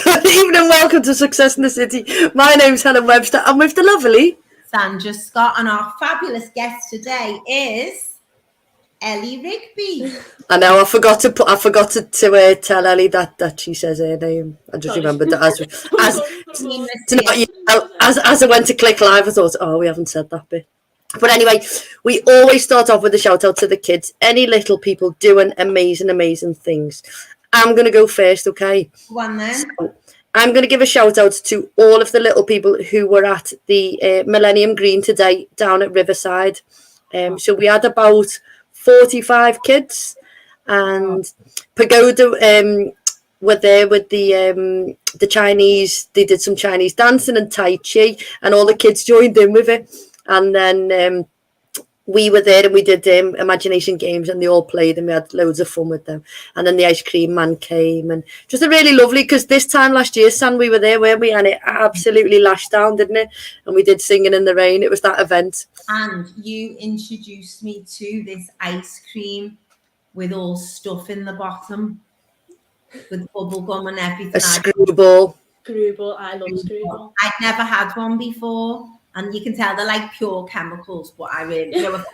Good evening, welcome to Success in the City. My name's Helen Webster. I'm with the lovely Sandra Scott, and our fabulous guest today is Ellie Rigby. I know I forgot to tell Ellie that she says her name. I just remembered that as I went to click live, I thought, oh, we haven't said that bit. But anyway, we always start off with a shout out to the kids. Any little people doing amazing things. I'm going to go first, okay? One then. So, I'm going to give a shout out to all of the little people who were at the Millennium Green today down at Riverside. So we had about 45 kids, and Pagoda were there with the Chinese. They did some Chinese dancing and Tai Chi, and all the kids joined in with it. And then we were there and we did imagination games, and they all played and we had loads of fun with them. And then the ice cream man came, and just a really lovely, because this time last year, San, we were there, weren't we? And it absolutely lashed down, didn't it? And we did Singing in the Rain. It was that event. And you introduced me to this ice cream with all stuff in the bottom, with bubble gum and everything. A screwball. Screwball, I love screwball. I'd never had one before. And you can tell they're like pure chemicals, but I really, but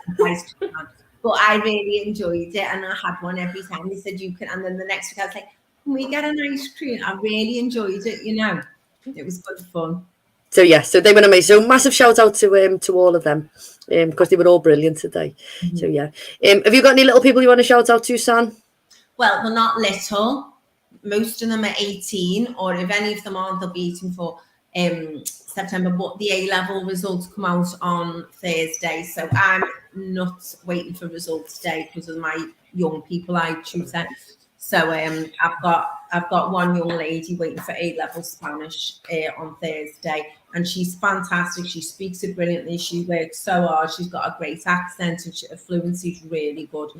I really enjoyed it, and I had one every time. They said you can, and then the next week I was like, "Can we get an ice cream?" I really enjoyed it. It was good fun. So they were amazing. So massive shout out to all of them, because they were all brilliant today. Mm-hmm. So have you got any little people you want to shout out to, San? Well, they're not little. Most of them are 18, or if any of them aren't, they'll be 18 for September, but the A-level results come out on Thursday, so I'm not waiting for results today because of my young people I choose. So I've got one young lady waiting for A-level Spanish on Thursday, and she's fantastic. She speaks it brilliantly. She works so hard. She's got a great accent, and her fluency is really good.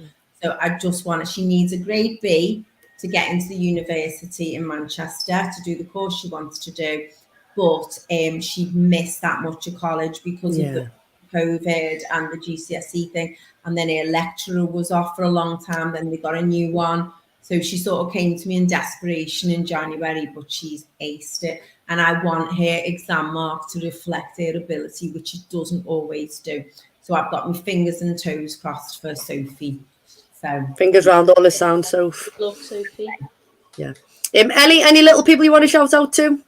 So I just she needs a grade B to get into the university in Manchester to do the course she wants to do. But she missed that much of college because of the COVID and the GCSE thing. And then her lecturer was off for a long time. Then they got a new one. So she sort of came to me in desperation in January, but she's aced it. And I want her exam mark to reflect her ability, which it doesn't always do. So I've got my fingers and toes crossed for Sophie. So fingers round all the sound, Soph. Love Sophie. Yeah. Ellie, any little people you want to shout out to?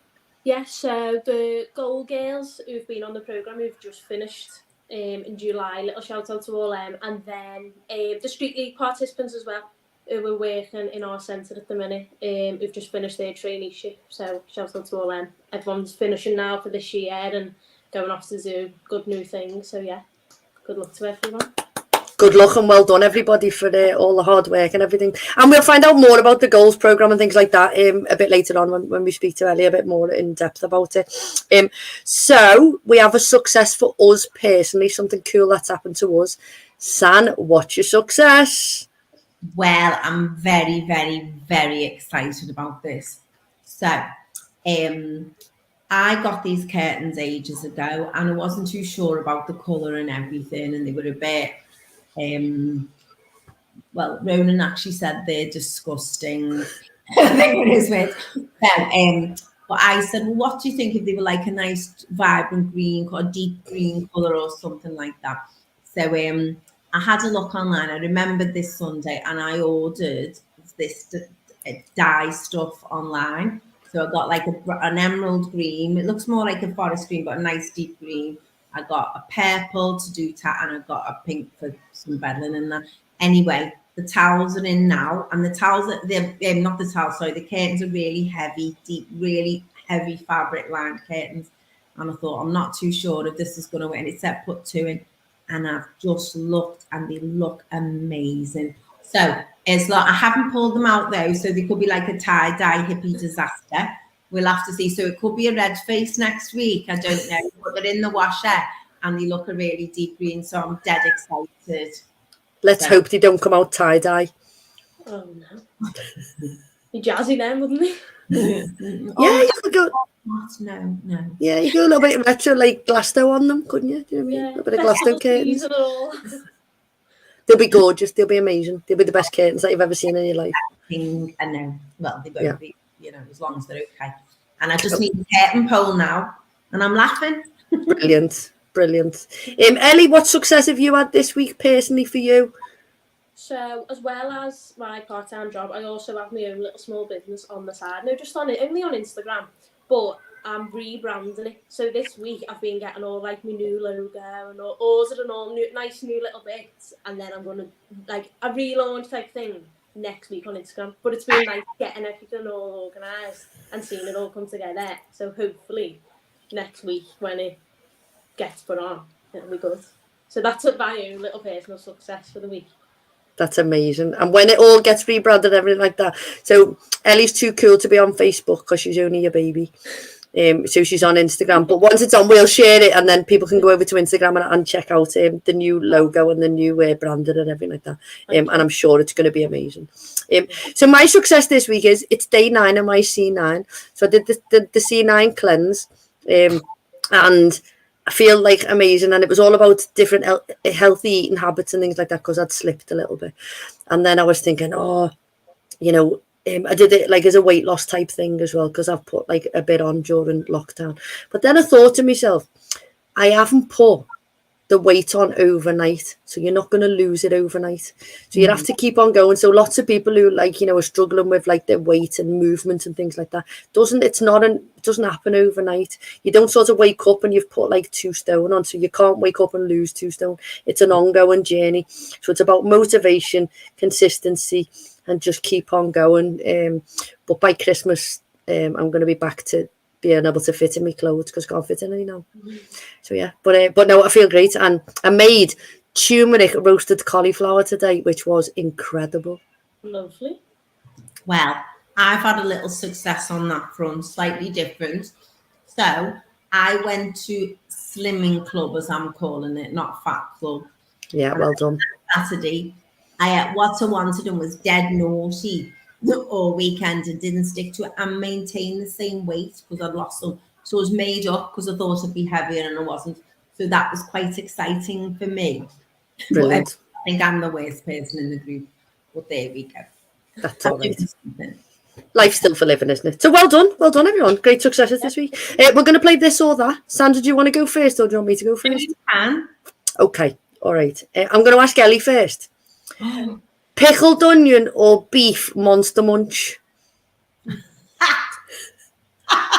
Yes, so the Goal Girls who've been on the programme, who've just finished in July, little shout out to all them. And then the Street League participants as well, who are working in our centre at the minute, who've just finished their traineeship. So shout out to all them. Everyone's finishing now for this year and going off to do good new things. So good luck to everyone. Good luck and well done, everybody, for all the hard work and everything. And we'll find out more about the goals programme and things like that a bit later on when we speak to Ellie a bit more in depth about it. So we have a success for us personally, something cool that's happened to us. San, what's your success? Well, I'm very, very, very excited about this. So I got these curtains ages ago, and I wasn't too sure about the colour and everything, and they were a bit... well, Ronan actually said they're disgusting. I think it is weird. But I said, well, what do you think if they were like a nice vibrant green or deep green colour or something like that? So I had a look online. I remembered this Sunday, and I ordered this dye stuff online. So I got like an emerald green. It looks more like a forest green, but a nice deep green. I got a purple to do and I got a pink for some bed linen. Anyway, the towels are in now, and the towels, they're not the towels, sorry, the curtains are really heavy, deep, really heavy fabric lined curtains. And I thought, I'm not too sure if this is going to work. And it said put 2 in, and I've just looked, and they look amazing. So it's like, I haven't pulled them out though, so they could be like a tie-dye hippie disaster. We'll have to see. So it could be a red face next week. I don't know. But they're in the washer and they look a really deep green. So I'm dead excited. Let's hope they don't come out tie-dye. Oh, no. Be jazzy then, wouldn't they? You could go. No. Yeah, you go a little bit retro, like Glasto on them, couldn't you? Do you know what I mean? A little bit of Glasto curtains. They'll be gorgeous. They'll be amazing. They'll be the best curtains that you've ever seen in your life. I know. Well, they won't be. you know, as long as they're okay. And I just need a curtain pole now, and I'm laughing. Brilliant. Ellie, what success have you had this week personally for you? So, as well as my part-time job, I also have my own little small business on the side. No, just only on Instagram, but I'm rebranding it. So this week I've been getting all like my new logo and all ordering all nice new little bits, and then I'm gonna like a relaunch type thing next week on Instagram. But it's been like getting everything all organised and seeing it all come together. So hopefully next week when it gets put on, it'll be good. So that's my own little personal success for the week. That's amazing. And when it all gets rebranded and everything like that. So Ellie's too cool to be on Facebook because she's only a baby. So she's on Instagram. But once it's on, we'll share it, and then people can go over to Instagram and check out the new logo and the new branding and everything like that. And I'm sure it's going to be amazing. So my success this week is it's day 9 of my C9. So I did the C9 cleanse, and I feel like amazing, and it was all about different healthy eating habits and things like that because I'd slipped a little bit. And then I was thinking, I did it like as a weight loss type thing as well because I've put like a bit on during lockdown. But then I thought to myself, I haven't put the weight on overnight, so you're not going to lose it overnight. So you have to keep on going. So lots of people who are struggling with like their weight and movement and things like that, it doesn't happen overnight. You don't sort of wake up and you've put like 2 stone on, so you can't wake up and lose 2 stone. It's an ongoing journey. So it's about motivation, consistency, and just keep on going. But by Christmas, I'm going to be back to being able to fit in my clothes because I can't fit in any now. So yeah, but no, I feel great, and I made turmeric roasted cauliflower today, which was incredible. Lovely. Well, I've had a little success on that front, slightly different. So I went to Slimming Club, as I'm calling it, not Fat Club. Yeah, well done. Saturday, what I wanted and was dead naughty all weekend and didn't stick to it and maintain the same weight because I'd lost some. So I was made up because I thought I'd be heavier and I wasn't. So that was quite exciting for me. Brilliant. I think I'm the worst person in the group. But there we go. That's all right. Life's still for living, isn't it? So well done everyone. Great successes this week. We're going to play this or that. Sandra, do you want to go first or do you want me to go first? You can. Okay, all right. I'm going to ask Ellie first. Pickled onion or beef Monster Munch?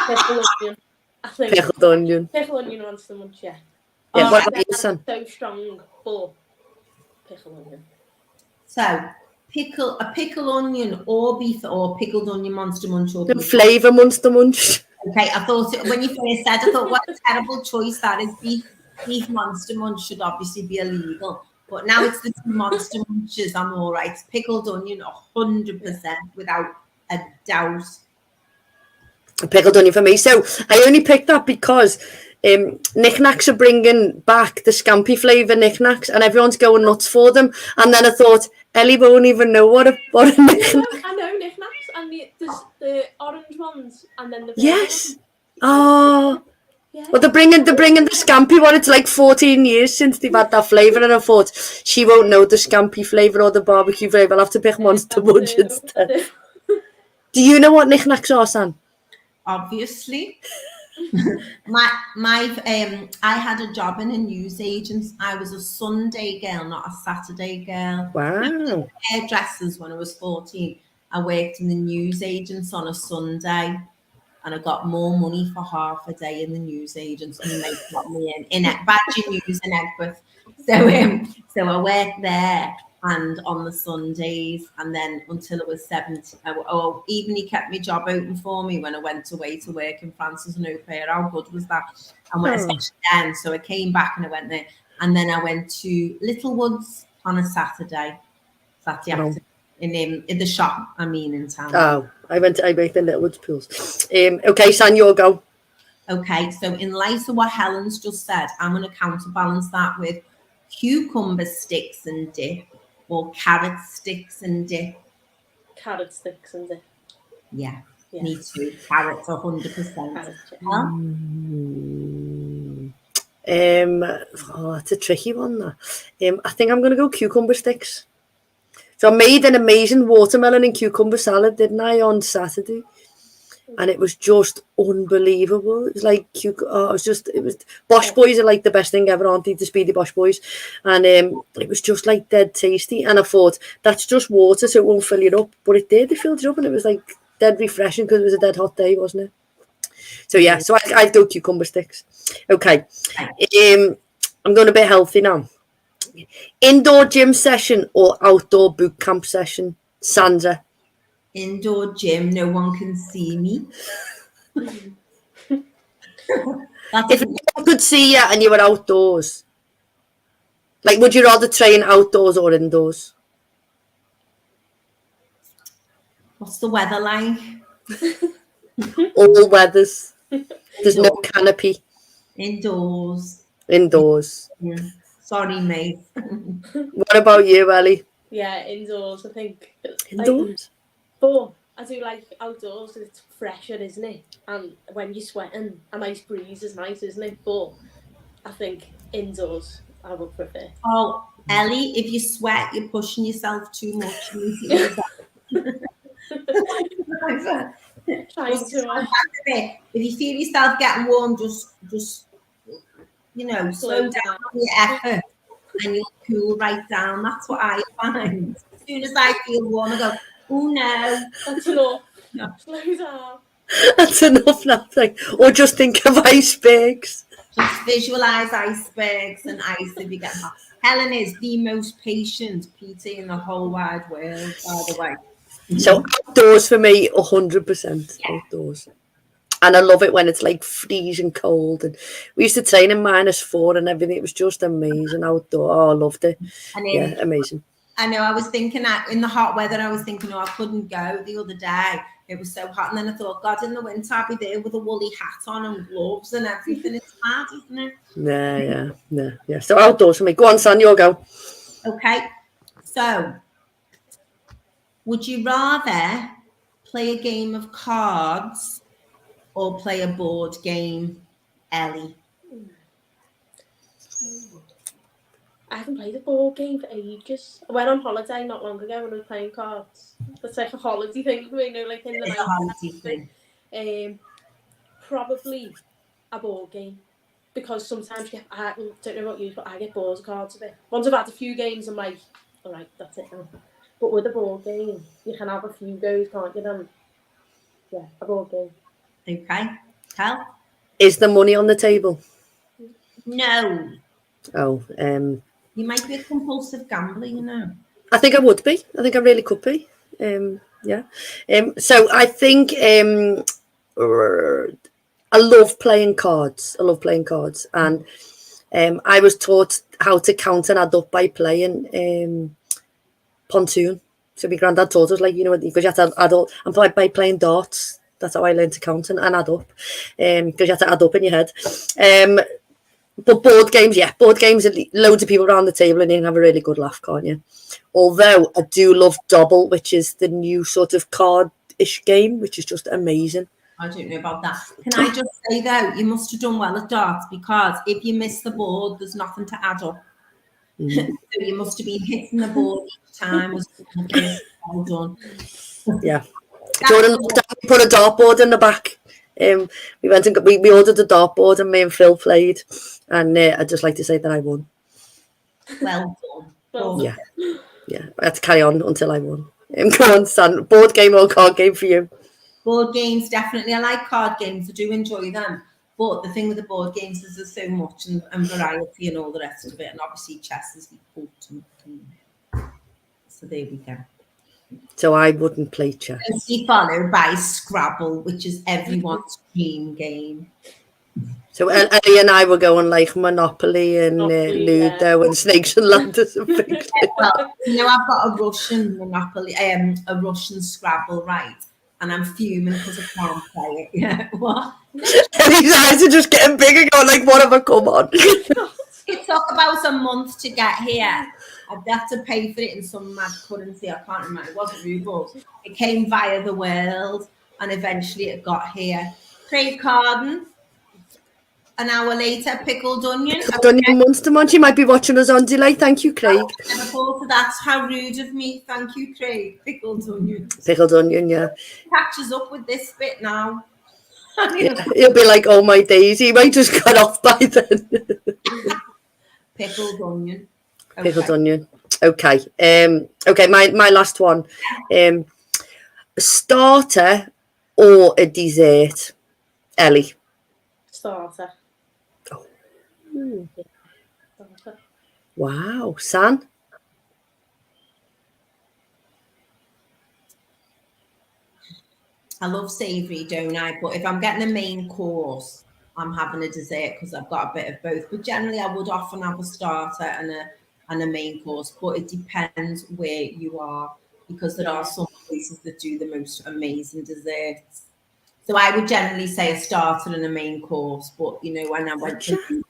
Pickled onion. I think. Pickled onion. Pickled onion Monster Munch, yeah. Yeah, what about you, Sam? So strong, but pickled onion. So a pickle onion or beef or pickled onion Monster Munch or The beef. flavour Monster Munch. Okay, I thought when you first said, I thought what a terrible choice that is. Beef Monster Munch should obviously be illegal. But now it's the 2 Monster Munches, I'm all right. Pickled onion, 100%, without a doubt. Pickled onion for me. So I only picked that because knickknacks are bringing back the scampi flavour knickknacks and everyone's going nuts for them. And then I thought, Ellie won't even know what a knickknack. I know knickknacks, and there's the orange ones and then the Yes. Oh. Yeah. Well, they're bringing the scampi one. It's like 14 years since they've had that flavour, and I thought she won't know the scampi flavour or the barbecue flavour. I'll have to pick Monster Munch instead. Do you know what knickknacks are, Sam? Obviously. I had a job in a newsagent. I was a Sunday girl, not a Saturday girl. Wow. Hairdressers when I was 14. I worked in the newsagents on a Sunday. And I got more money for half a day in the newsagents than they got me in Badger News in Egbert. So I worked there and on the Sundays, and then until it was 70. Even he kept my job open for me when I went away to work in France as an au pair. How good was that? And especially then, so I came back and I went there, and then I went to Littlewoods on a Saturday afternoon. In the shop, in town. Oh, I make the Littlewoods pools. Okay, San, your go. Okay, so in light of what Helen's just said, I'm going to counterbalance that with cucumber sticks and dip or carrot sticks and dip. Carrot sticks and dip. Yeah. Me too. Carrots 100%. That's a tricky one. That. I think I'm going to go cucumber sticks. So I made an amazing watermelon and cucumber salad, didn't I, on Saturday? and it was just unbelievable. It was like it was Bosch Boys are like the best thing ever, aren't they? The Speedy Bosch Boys, and it was just like dead tasty. And I thought that's just water, so it won't fill you up, but it did. It filled you up, and it was like dead refreshing because it was a dead hot day, wasn't it? So yeah, so I'd go cucumber sticks. Okay, I'm going a bit healthy now. Indoor gym session or outdoor boot camp session, Sandra? Indoor gym, no one can see me. If no could see you and you were outdoors, like, would you rather train outdoors or indoors? What's the weather like? All weathers. There's no canopy. Indoors. Indoors. Yeah. Sorry, mate. What about you, Ellie? Yeah, indoors, I think. Indoors? But I do like outdoors, it's fresher, isn't it? And when you're sweating, a nice breeze is nice, isn't it? But I think indoors, I would prefer. Oh, Ellie, if you sweat, you're pushing yourself too much. If you feel yourself getting warm, just slow down on your effort and you'll cool right down. That's what I find. As soon as I feel warm, I go, oh no. That's enough. No. Slow down. That's enough now. Or just think of icebergs. Just visualise icebergs and ice if you get hot. Helen is the most patient PT in the whole wide world, by the way. So outdoors for me, 100% outdoors. And I love it when it's like freezing cold. And we used to train in -4 and everything. It was just amazing outdoor. Oh, I loved it. Yeah, amazing. I know. I was thinking that in the hot weather, I was thinking, I couldn't go the other day. It was so hot. And then I thought, God, in the winter, I'll be there with a woolly hat on and gloves and everything. It's mad, isn't it? Yeah. So outdoors for me. Go on, San, your go. Okay. So, would you rather play a game of cards or play a board game, Ellie? I haven't played a board game for ages. I went on holiday not long ago when I was playing cards. It's like a holiday thing for me, like in the night. Holiday thing. Probably a board game. Because sometimes I don't know about you, but I get bored of cards a bit. Once I've had a few games, I'm like, all right, that's it now. But with a board game, you can have a few goes, can't you? Then, yeah, a board game. Okay. Hal? Is the money on the table? No. Oh, you might be a compulsive gambler, I think I would be. I think I really could be. Yeah. So I think I love playing cards. And I was taught how to count and add up by playing pontoon. So my granddad taught us, because you have to add up, and by playing darts. That's how I learned to count and add up, because you have to add up in your head. But board games, loads of people around the table and you can have a really good laugh, can't you? Although I do love Dobble, which is the new sort of card-ish game, which is just amazing. I don't know about that. Can I just say, though, you must have done well at darts, because if you miss the board, there's nothing to add up. So you must have been hitting the board each time. Well done. Yeah. Jordan put a dartboard in the back. We went and we ordered a dartboard and me and Phil played, and I'd just like to say that I won. Well done. Yeah. I had to carry on until I won. Come on, Stan. Board game or card game for you? Board games, definitely. I like card games. I do enjoy them. But the thing with the board games is there's so much and variety and all the rest of it. And obviously chess is the ultimate. So there we go. So I wouldn't play chess. Closely followed by Scrabble, which is everyone's dream game. So Ellie and I were going like Monopoly and Ludo and Snakes and Ladders and things. Well, I've got a Russian Monopoly, a Russian Scrabble, right? And I'm fuming because I can't play it. Yeah, what? Ellie's eyes are just getting bigger, going like, what have I come on? It took about a month to get here. I'd have to pay for it in some mad currency. I can't remember. It wasn't rubles. It came via the world, and eventually it got here. Craig Carden. an hour later, pickled onion. Pickled onion Munster Munch. You might be watching us on delay. Thank you, Craig. I never thought of that. How rude of me. Thank you, Craig. Pickled onion. Pickled onion, yeah. Catches up with this bit now. Yeah. He'll be like, oh my days. He might just cut off by then. Pickled onion. Okay. Pickled onion. Okay. Okay, my last one. A starter or a dessert? Ellie. Starter. Oh. Yeah, starter. Wow. San? I love savoury, don't I? But if I'm getting a main course, I'm having a dessert because I've got a bit of both. But generally, I would often have a starter and a main course. But it depends where you are, because there are some places that do the most amazing desserts. So I would generally say a starter and a main course. But you know, when I went to,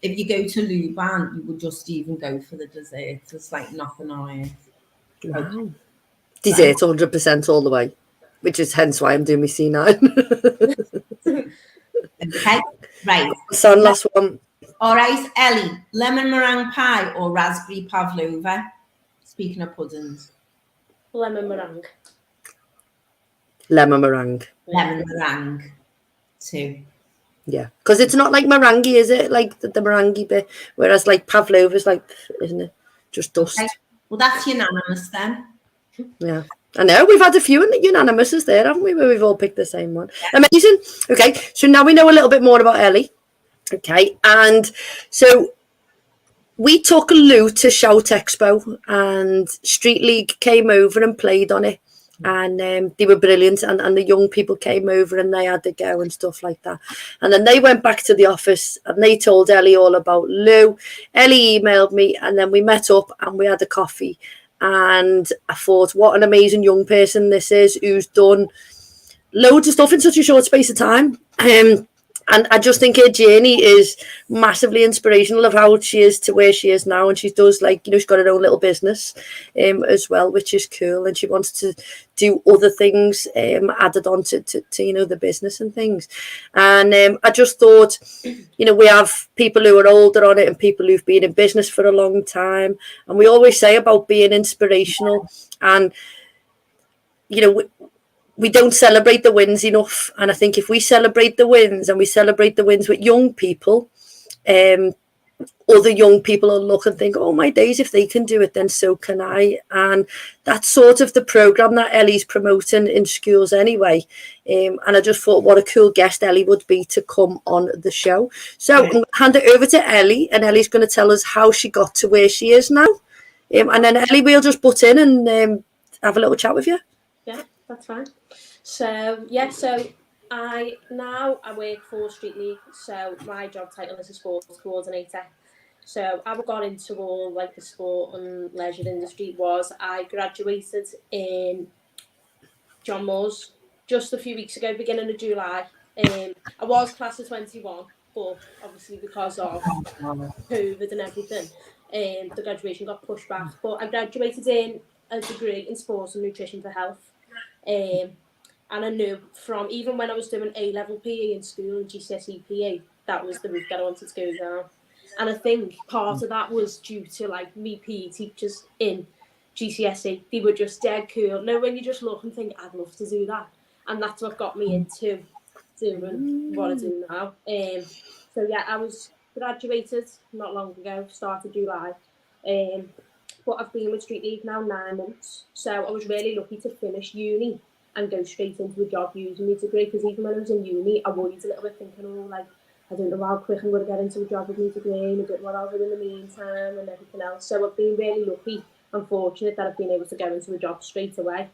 if you go to Luban, you would just even go for the dessert. It's like nothing on earth. Wow. Okay. Dessert 100% all the way, which is hence why I'm doing my C9. Okay, right. So last one. All right, Ellie, lemon meringue pie or raspberry pavlova? Speaking of puddings. Lemon meringue. Lemon meringue. Lemon meringue, too. Yeah, because it's not like meringue, is it? Like the meringue bit, whereas like pavlova's like, isn't it? Just dust. Okay. Well, that's unanimous then. Yeah. I know, we've had a few unanimouses there, haven't we, where we've all picked the same one. Yeah. Amazing. Okay, so now we know a little bit more about Ellie. Okay, and so we took Lou to Shout Expo, and Street League came over and played on it, and they were brilliant, and the young people came over and they had to go and stuff like that. And then they went back to the office and they told Ellie all about Lou. Ellie emailed me, and then we met up and we had a coffee. And I thought, what an amazing young person this is, who's done loads of stuff in such a short space of time. And I just think her journey is massively inspirational of how she is to where she is now. And she does, like, you know, she's got her own little business as well, which is cool. And she wants to do other things added on to you know, the business and things. And I just thought, you know, we have people who are older on it and people who've been in business for a long time. And we always say about being inspirational. And, you know, we don't celebrate the wins enough. And I think if we celebrate the wins and we celebrate the wins with young people, other young people will look and think, oh my days, if they can do it, then so can I. And that's sort of the program that Ellie's promoting in schools anyway. And I just thought what a cool guest Ellie would be to come on the show. So I'm going to hand it over to Ellie, and Ellie's going to tell us how she got to where she is now. And then Ellie, we'll just butt in and have a little chat with you. Yeah, that's fine. So yeah, so I work for Street League. So my job title is a sports coordinator. So how I got into all like the sport and leisure industry was I graduated in John Moores just a few weeks ago, beginning of July. I was class of 21, but obviously because of COVID and everything, the graduation got pushed back. But I graduated in a degree in sports and nutrition for health. And I knew from even when I was doing A-level PE in school and GCSE PE, that was the route that I wanted to go down. And I think part of that was due to like me PE teachers in GCSE. They were just dead cool. No, when you just look and think, I'd love to do that. And that's what got me into doing what I do now. So yeah, I was graduated not long ago, started July. But I've been with Street League now 9 months. So I was really lucky to finish uni and go straight into a job using my degree, because even when I was in uni, I worried a little bit thinking, oh, like, I don't know how quick I'm going to get into a job with my degree and I don't know what I'll do in the meantime and everything else. So I've been really lucky and fortunate that I've been able to go into a job straight away.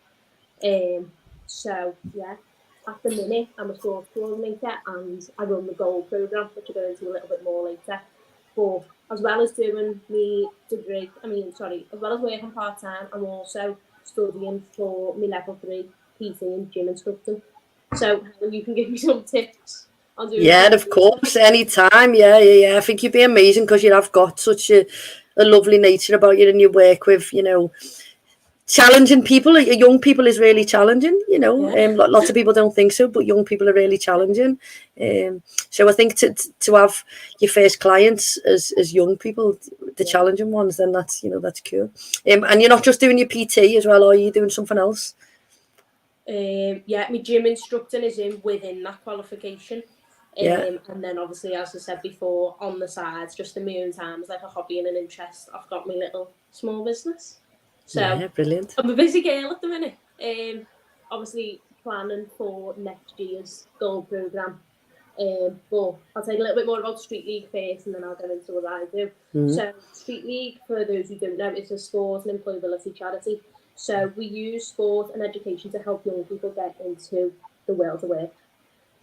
So, yeah, at the minute, I'm a sports coordinator and I run the goal programme, which I'll go into a little bit more later. But as well as doing my degree, as well as working part-time, I'm also studying for my level 3 PT and gym instructor. So you can give me some tips on doing. Yeah, of course, anytime. Yeah. I think you'd be amazing because you have got such a lovely nature about you, and you work with, you know, challenging people. Young people is really challenging, you know. Yeah. Lots of people don't think so, but young people are really challenging. So I think to have your first clients as young people, the challenging ones, then that's, you know, that's cool. And you're not just doing your PT as well, or are you doing something else? Yeah, my gym instructing is within that qualification. And then obviously, as I said before, on the sides, just in my own time, as like a hobby and an interest, I've got my little small business. So yeah, brilliant. I'm a busy girl at the minute. Obviously planning for next year's goal programme. But I'll tell you a little bit more about Street League first, and then I'll get into what I do. So Street League, for those who don't know, is a sport and employability charity. So we use sport and education to help young people get into the world of work.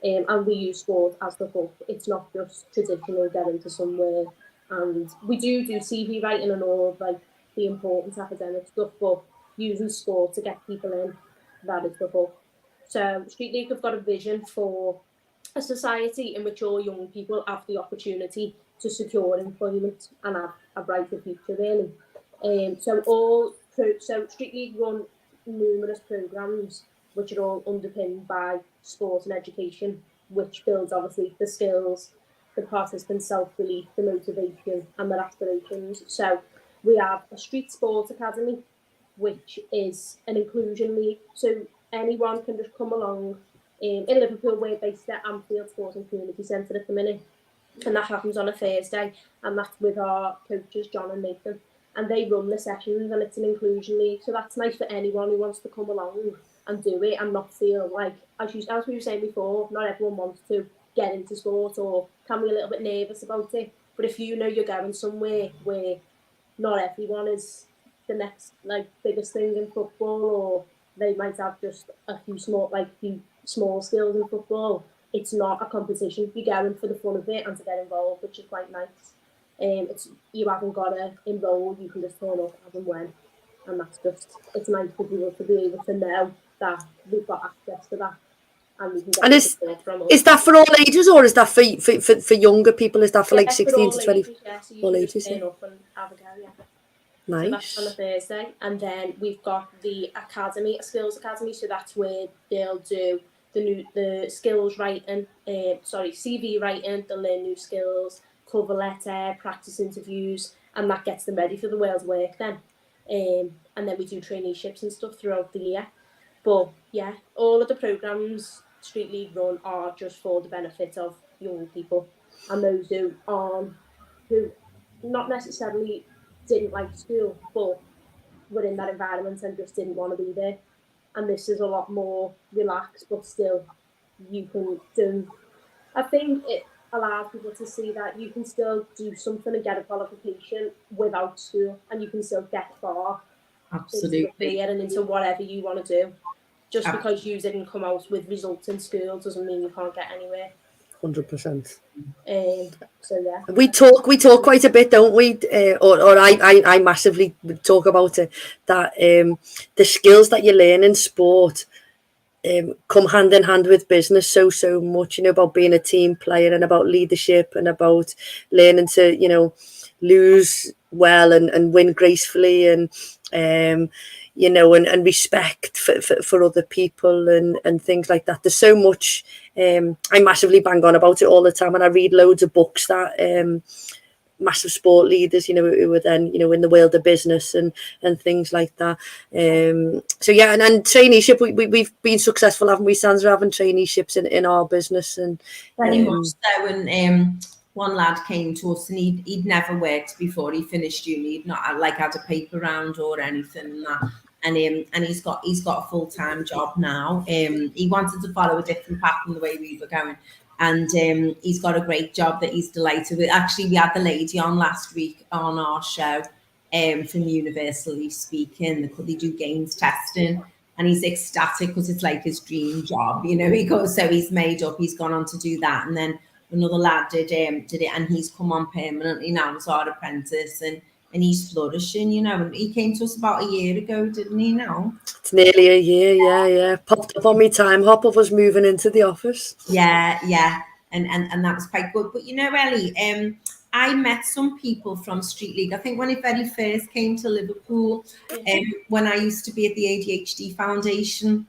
And we use sport as the hook. It's not just traditional get into somewhere. And we do CV writing and all of like the important academic stuff, but using sport to get people in, that is the hook. So Street League have got a vision for a society in which all young people have the opportunity to secure employment and have a brighter future, really. So Street League run numerous programs which are all underpinned by sport and education, which builds obviously the skills, the participants' self-belief, the motivation and their aspirations. So we have a street sports academy, which is an inclusion league. So anyone can just come along. In Liverpool, we're based at Anfield Sports and Community Centre at the minute, and that happens on a Thursday, and that's with our coaches, John and Nathan, and they run the sessions, and it's an inclusion league, so that's nice for anyone who wants to come along and do it and not feel like, as we were saying before, not everyone wants to get into sport or can be a little bit nervous about it, but if you know you're going somewhere where not everyone is the next like biggest thing in football, or they might have just a few small skills in football. It's not a competition. You're going for the fun of it and to get involved, which is quite nice. You haven't got to enroll. You can just turn up as and when, and it's nice for people to be able to know that we've got access to that, and we can get support from us. Is that for all ages, or is that for younger people? Is that for like 16 to 20? Ages, yeah. So you can just turn up and have a go, yeah. Nice. So that's on a Thursday, and then we've got the academy, a skills academy. So that's where they'll do the skills writing, CV writing. They'll learn new skills, cover letter, practice interviews, and that gets them ready for the world's work then. And then we do traineeships and stuff throughout the year. But yeah, all of the programs Street League run are just for the benefit of young people and those who not necessarily didn't like school, but were in that environment and just didn't want to be there. And this is a lot more relaxed, but still you can do. I think it allows people to see that you can still do something and get a qualification without school, and you can still get far. Absolutely. Into the career and into whatever you want to do. Just because you didn't come out with results in school doesn't mean you can't get anywhere. 100%. So yeah, we talk quite a bit, don't we? Or I massively talk about it, that the skills that you learn in sport come hand in hand with business so much, you know, about being a team player and about leadership and about learning to, you know, lose well and win gracefully, and you know, and respect for other people and things like that. There's so much. I massively bang on about it all the time, and I read loads of books that massive sport leaders, you know, who are then, you know, in the world of business and things like that. So yeah, and traineeship, we've been successful, haven't we, Sandra, having traineeships in our business? And very much so. And one lad came to us, and he'd never worked before he finished uni. He'd not like had a paper round or anything and that. And he's got a full-time job now. He wanted to follow a different path than the way we were going. And he's got a great job that he's delighted with. Actually, we had the lady on last week on our show from Universally Speaking. They do games testing, and he's ecstatic because it's like his dream job, you know. So he's made up, he's gone on to do that. And then another lad did it, and he's come on permanently now as our apprentice, and he's flourishing, you know. And he came to us about a year ago, didn't he now? It's nearly a year, yeah. Popped up on me time hop of us moving into the office. Yeah. And that was quite good. But you know, Ellie, I met some people from Street League. I think when it very first came to Liverpool, when I used to be at the ADHD Foundation,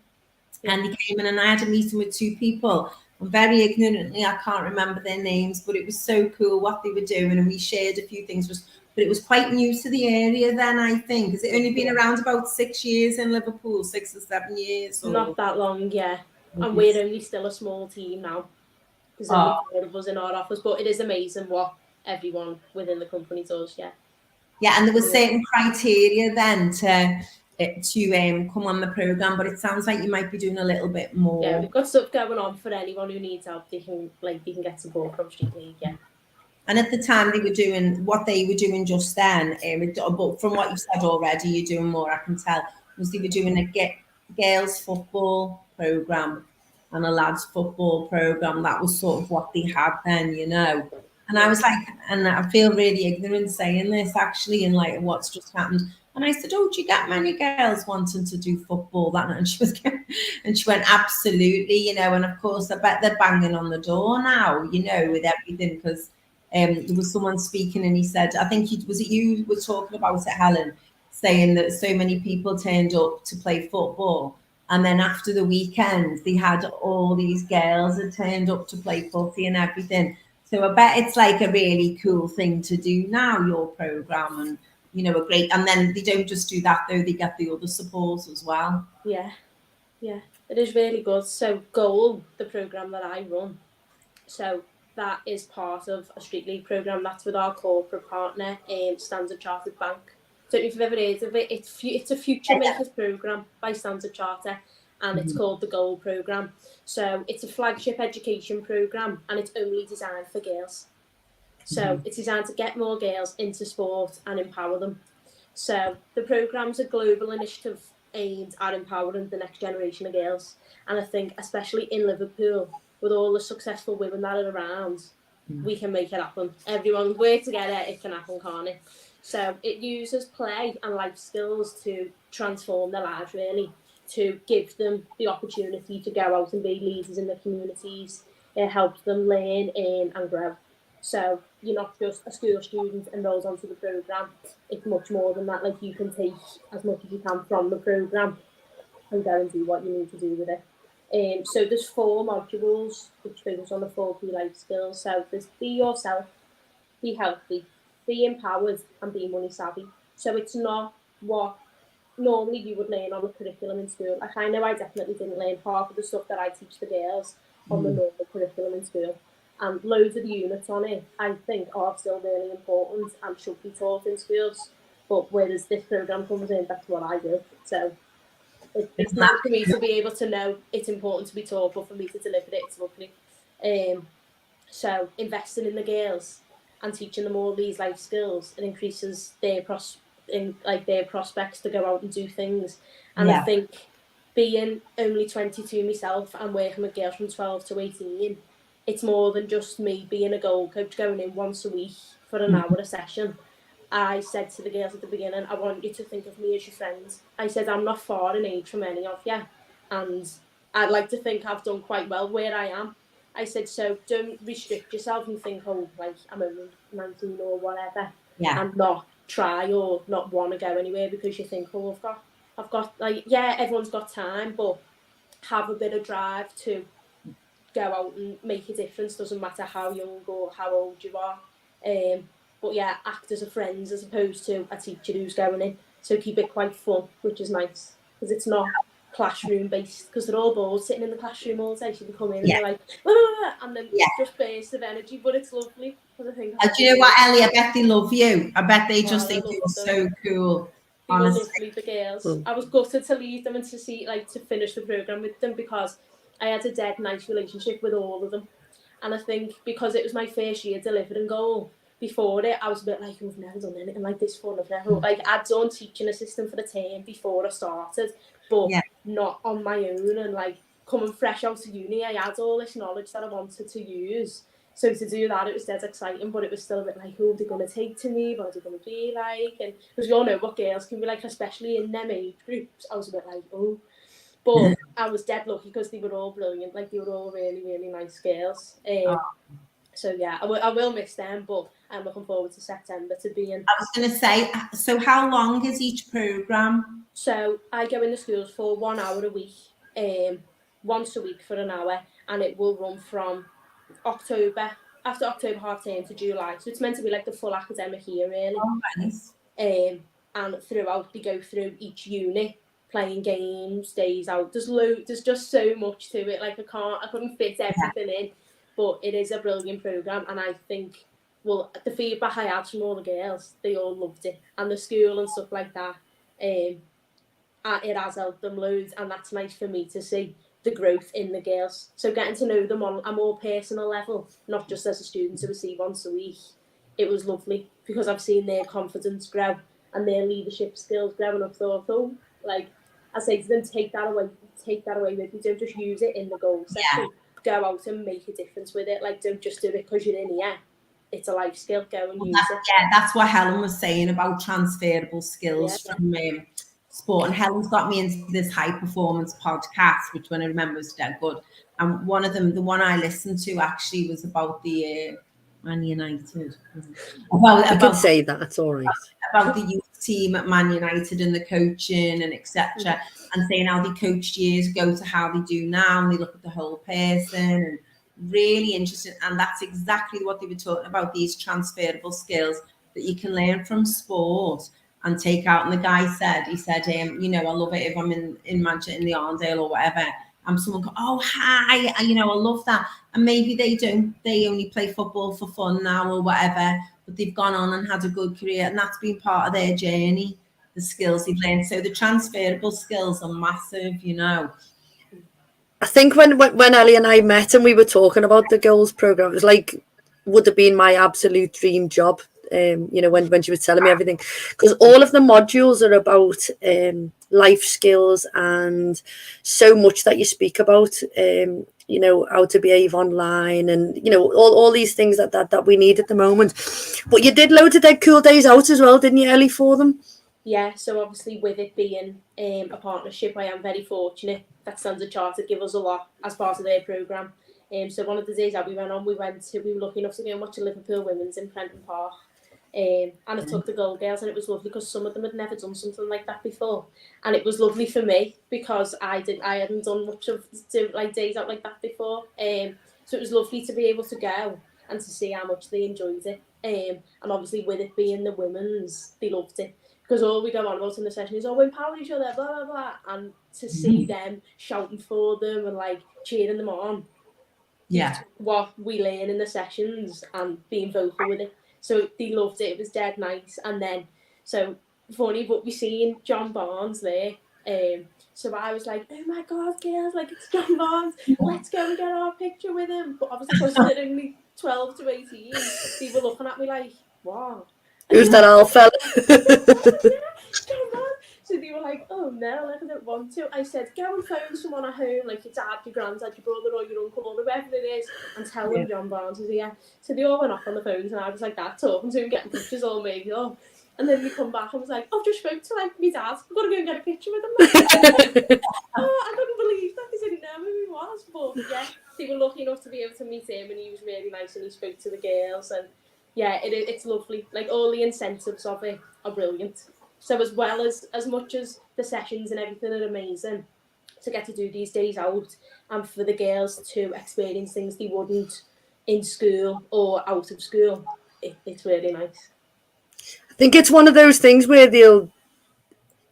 and they came in and I had a meeting with two people. And very ignorantly, I can't remember their names, but it was so cool what they were doing, and we shared a few things. But it was quite new to the area then, I think. Has it only been around about 6 years in Liverpool, 6 or 7 years? Or... Not that long, yeah. And we're only still a small team now. There's only 4 of us in our office, but it is amazing what everyone within the company does, yeah. Yeah, and there was certain criteria then to come on the programme, but it sounds like you might be doing a little bit more. Yeah, we've got stuff going on for anyone who needs help. They can get support from Street League, yeah. And at the time they were doing what they were doing just then, but from what you've said already, you're doing more, I can tell, was they were doing a girls football programme and a lads football programme. That was sort of what they had then, you know. And I was like, and I feel really ignorant saying this actually, in like what's just happened. And I said, "Oh, do you get many girls wanting to do football that night?" And she went, "Absolutely, you know." And of course, I bet they're banging on the door now, you know, with everything, because there was someone speaking and he said, I think was it you were talking about it, Helen, saying that so many people turned up to play football. And then after the weekend, they had all these girls that turned up to play footy and everything. So I bet it's like a really cool thing to do now, your programme, and, you know, a great, and then they don't just do that though, they get the other support as well. Yeah, it is really good. So Goal, the programme that I run, so that is part of a Street League programme. That's with our corporate partner, Standard Chartered Bank. So if you've ever heard of it, it's a Future Makers programme by Standard Chartered, and it's called the Goal programme. So it's a flagship education programme, and it's only designed for girls. So it's designed to get more girls into sport and empower them. So the programme's a global initiative aimed at empowering the next generation of girls. And I think, especially in Liverpool, with all the successful women that are around, we can make it happen. Everyone work together, it can happen, can't it? So it uses play and life skills to transform their lives, really, to give them the opportunity to go out and be leaders in their communities. It helps them learn and grow. So you're not just a school student enrolled onto the programme. It's much more than that. Like, you can take as much as you can from the programme and go and do what you need to do with it. So there's 4 modules which focus on the 4 key life skills. So there's be yourself, be healthy, be empowered, and be money savvy. So it's not what normally you would learn on the curriculum in school. Like, I know I definitely didn't learn half of the stuff that I teach the girls on the normal curriculum in school. And loads of the units on it, I think, are still really important and should be taught in schools. But whereas this programme comes in, that's what I do. So it's nice for me to be able to know it's important to be taught, but for me to deliver it, it's lovely. So investing in the girls and teaching them all these life skills, it increases their prospects to go out and do things. And I think being only 22 myself and working with girls from 12 to 18, it's more than just me being a goal coach going in once a week for an hour a session. I said to the girls at the beginning, I want you to think of me as your friend. I said, I'm not far in age from any of you, and I'd like to think I've done quite well where I am. I said, so don't restrict yourself and think, oh, like, I'm only 19 or whatever, and not try or not want to go anywhere because you think, oh, I've got, like, yeah, everyone's got time, but have a bit of drive to go out and make a difference. Doesn't matter how young or how old you are. But yeah, act as a friend as opposed to a teacher who's going in. So keep it quite fun, which is nice, because it's not classroom based, because they're all bored sitting in the classroom all day. So they come in and they're like, and then just bursts of energy. But it's lovely, because I think. Do you know what, Ellie? I bet they love you. I bet they just think you're so cool. They were lovely, the girls. I was gutted to leave them and to finish the programme with them, because I had a dead nice relationship with all of them. And I think because it was my first year delivering Goal, before it, I was a bit like, I've never done anything like this before. I'd done teaching assistant for the term before I started, but not on my own. And like, coming fresh out of uni, I had all this knowledge that I wanted to use. So to do that, it was dead exciting, but it was still a bit like, who are they going to take to me? What are they going to be like? And because we all know what girls can be like, especially in them age groups, I was a bit like, oh. But I was dead lucky because they were all brilliant. Like, they were all really, really nice girls. So yeah, I will miss them, but I'm looking forward to September to be in. I was going to say, so how long is each programme? So I go in the schools for 1 hour a week, once a week for an hour, and it will run from October, after October half term to July. So it's meant to be like the full academic year, really. Oh, nice. And throughout, they go through each unit, playing games, days out. There's just so much to it. Like I couldn't fit everything in, but it is a brilliant programme, and I think, well, the feedback I had from all the girls, they all loved it, and the school and stuff like that. It has helped them loads, and that's nice for me to see the growth in the girls. So getting to know them on a more personal level, not just as a student to receive once a week, it was lovely because I've seen their confidence grow and their leadership skills grow, and I've thought, oh, like I say to them, take that away with you. Don't just use it in the goal section. Go out and make a difference with it. Like, don't just do it because you're in here. It's a life skill. Go and use it. Yeah, that's what Helen was saying about transferable skills from sport. And Helen's got me into this high performance podcast, which when I remember was dead good. And one of them, the one I listened to actually was about the Man United. I can say that, it's all right. About the youth team at Man United and the coaching and etc. And saying how they coached years ago to how they do now, and they look at the whole person, and really interesting. And that's exactly what they were talking about, these transferable skills that you can learn from sport and take out. And the guy said, you know, I love it if I'm in Manchester, in the Arndale or whatever, and someone go, oh, hi, you know, I love that. And maybe they only play football for fun now or whatever, but they've gone on and had a good career, and that's been part of their journey, the skills they've learned. So the transferable skills are massive, you know. I think when Ellie and I met and we were talking about the girls program, it was like, would have been my absolute dream job. You know, when she was telling me everything, because all of the modules are about life skills and so much that you speak about. You know, how to behave online, and you know, all these things that we need at the moment. But you did loads of dead cool days out as well, didn't you, Ellie, for them? Yeah, so obviously with it being a partnership, I am very fortunate that Standard Chartered give us a lot as part of their programme. So one of the days that we were lucky enough to go and watch the Liverpool Women's in Prenton Park. And I took the Gold Girls, and it was lovely because some of them had never done something like that before, and it was lovely for me because I hadn't done much of like days out like that before. So it was lovely to be able to go and to see how much they enjoyed it. And obviously with it being the women's, they loved it because all we go on about in the session is, oh, we empower each other, blah blah blah, and to see them shouting for them and like cheering them on, what we learn in the sessions and being vocal with it. So they loved it. It was dead nice. And then, so funny, but we seen John Barnes there. So I was like, oh my God, girls, like it's John Barnes. Let's go and get our picture with him. But obviously, because they're only 12 to 18, they were looking at me like, wow. Who's that old fella? John Barnes. So they were like, oh no, like I don't want to. I said, go and phone someone at home, like your dad, your granddad, your brother, or your uncle, or whoever it is, and tell them John Barnes is here. So they all went off on the phones, and I was like that, talking to him, getting pictures all made up. And then we come back and was like, oh, just spoke to like my dad. I've got to go and get a picture with him. I couldn't believe that because I didn't know who he was. But yeah, they were lucky enough to be able to meet him, and he was really nice, and he spoke to the girls, and yeah, it's lovely. Like all the incentives of it are brilliant. So as well as much as the sessions and everything are amazing, to get to do these days out and for the girls to experience things they wouldn't in school or out of school, it's really nice. I think it's one of those things where they'll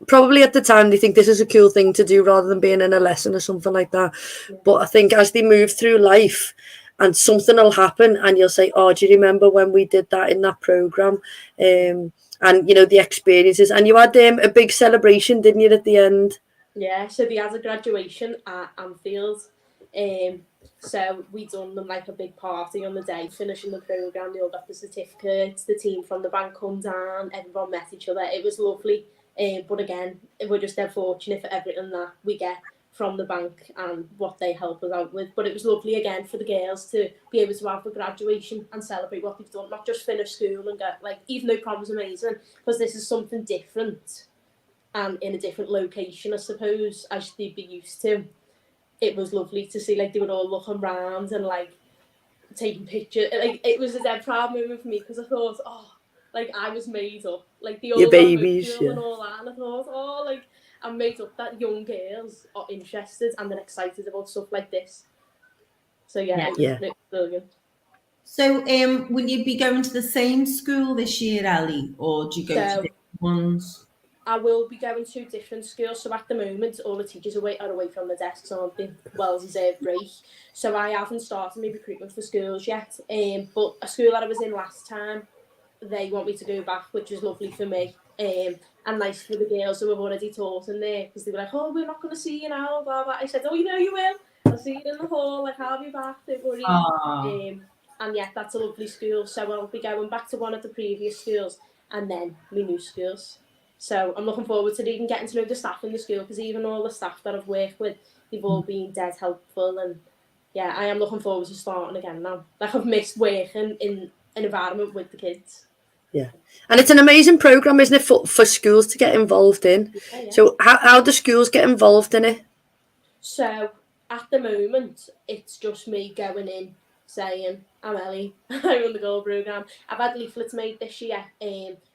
probably at the time they think this is a cool thing to do rather than being in a lesson or something like that. Yeah. But I think as they move through life and something will happen and you'll say, oh, do you remember when we did that in that programme? And, you know, the experiences. And you had a big celebration, didn't you, at the end? Yeah, so they had a graduation at Anfield. So we done them like a big party on the day, finishing the programme. They all got the certificates, the team from the bank come down, everyone met each other. It was lovely. But again, we're just dead fortunate for everything that we get from the bank and what they help us out with. But it was lovely again for the girls to be able to have a graduation and celebrate what they've done, not just finish school and get like, even though prom was amazing, because this is something different and in a different location, I suppose, as they'd be used to. It was lovely to see like they were all looking around and like taking pictures. Like, it was a dead proud moment for me because I thought, oh, like, I was made up. Like, the Your old babies, emotional yeah. and all that. And I thought, oh, like, I'm made up that young girls are interested and they're excited about stuff like this. So, yeah. It was brilliant. So, will you be going to the same school this year, Ellie, or do you go to different ones? I will be going to different schools. So at the moment, all the teachers are away from the desks on the well-deserved break. So I haven't started my recruitment for schools yet. But a school that I was in last time, they want me to go back, which is lovely for me. And nice for the girls who have already taught in there, because they were like, oh, we're not going to see you now, blah, blah. I said, oh, you know you will. I'll see you in the hall, like, I'll be back, don't worry. And yeah, that's a lovely school. So I'll be going back to one of the previous schools and then my new schools. So I'm looking forward to even getting to know the staff in the school, because even all the staff that I've worked with, they've all been dead helpful. And yeah, I am looking forward to starting again now. Like, I've missed working in an environment with the kids. Yeah. And it's an amazing programme, isn't it, for schools to get involved in? Yeah. So how do schools get involved in it? So at the moment, it's just me going in, saying, I'm Ellie, I run the goal programme. I've had leaflets made this year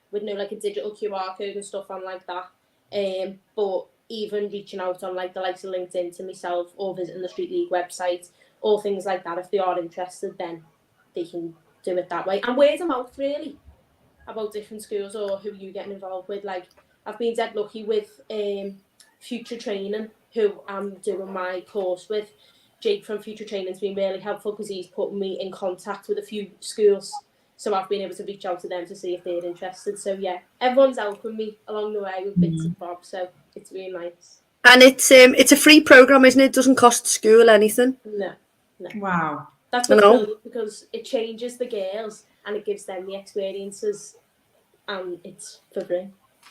with like a digital QR code and stuff on like that. But even reaching out on like the likes of LinkedIn to myself, or visiting the Street League website, or things like that. If they are interested, then they can do it that way. And word of mouth, really, about different schools or who you getting involved with. Like, I've been dead lucky with Future Training, who I'm doing my course with. Jake from Future Training's been really helpful because he's put me in contact with a few schools. So I've been able to reach out to them to see if they're interested. So yeah, everyone's helping me along the way with bits and bobs. So it's really nice. And it's a free programme, isn't it? It doesn't cost school anything. No. Wow. That's what's brilliant, because it changes the girls and it gives them the experiences, and it's for free.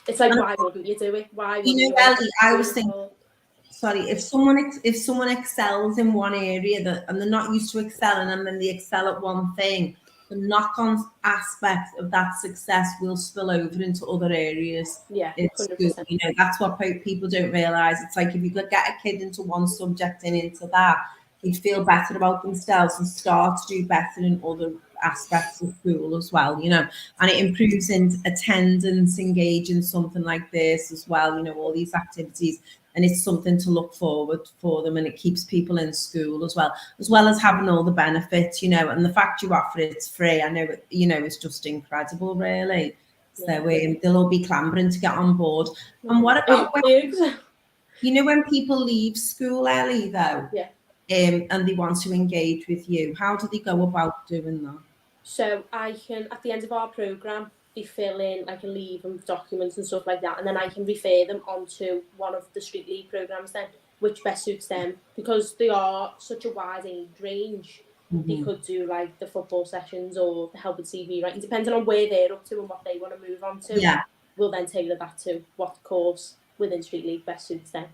It's like, why wouldn't you do it? Why wouldn't you? Ellie, I was thinking, sorry, if someone excels in one area and they're not used to excelling, and then they excel at one thing, the knock-on aspect of that success will spill over into other areas. Yeah, 100%. You know, that's what people don't realise. It's like, if you could get a kid into one subject and into that, they'd feel better about themselves and start to do better in other aspects of school as well, you know, and it improves in attendance, engage in something like this as well, you know, all these activities, and it's something to look forward for them, and it keeps people in school as well as having all the benefits, you know, and the fact you offer it's free, I know it, you know, it's just incredible, really. So they'll all be clambering to get on board. And what about when people leave school, Ellie, though? Yeah. And they want to engage with you, how do they go about doing that? So I can, at the end of our programme, they fill in like a leave and documents and stuff like that, and then I can refer them onto one of the Street League programmes then, which best suits them, because they are such a wide age range. They could do like the football sessions or the help with CV writing, depending on where they're up to and what they want to move on to. Yeah. We'll then tailor that to what course within Street League best suits them.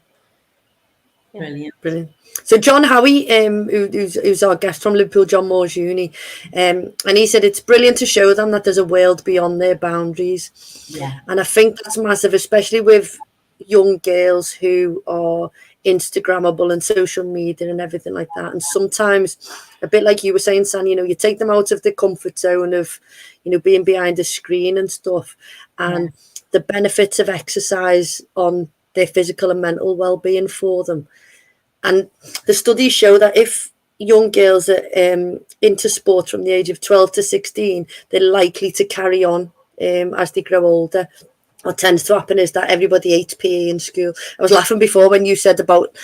Yeah. Brilliant. So John Howie, who's our guest from Liverpool John Moores Uni, and he said it's brilliant to show them that there's a world beyond their boundaries. Yeah. And I think that's massive, especially with young girls who are Instagrammable and social media and everything like that. And sometimes, a bit like you were saying, San, you know, you take them out of the comfort zone of, you know, being behind a screen and stuff, and the benefits of exercise on their physical and mental well-being for them. And the studies show that if young girls are into sport from the age of 12 to 16, they're likely to carry on as they grow older. What tends to happen is that everybody hates PE in school. I was laughing before when you said about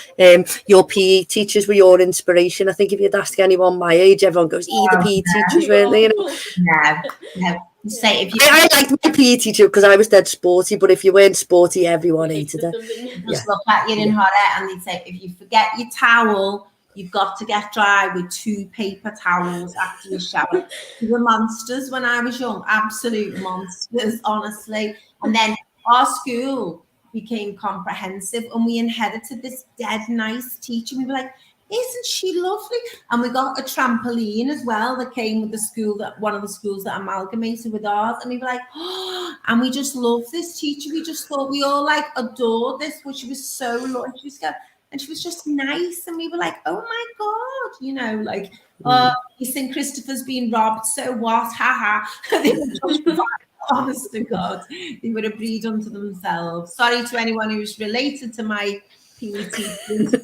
your PE teachers were your inspiration. I think if you'd ask anyone my age, everyone goes, the PE teachers, weren't they? You know? No. Say if you I liked my PE teacher because I was dead sporty, but if you weren't sporty, everyone hated it. Just look at you in horror, and they'd say, if you forget your towel, you've got to get dry with 2 paper towels after your shower. We were monsters when I was young, absolute monsters, honestly. And then our school became comprehensive, and we inherited this dead nice teacher. We were like, isn't she lovely? And we got a trampoline as well that came with the school, that one of the schools that amalgamated with ours. And we were like, oh, and we just loved this teacher. We just thought, we all like adored this, which she was so lovely. She used to go, and she was just nice, and we were like, oh my god, you know, like, you think Christopher's been robbed, so what, haha. They were just honest to God, they were a breed unto themselves. Sorry to anyone who's related to my PE teachers.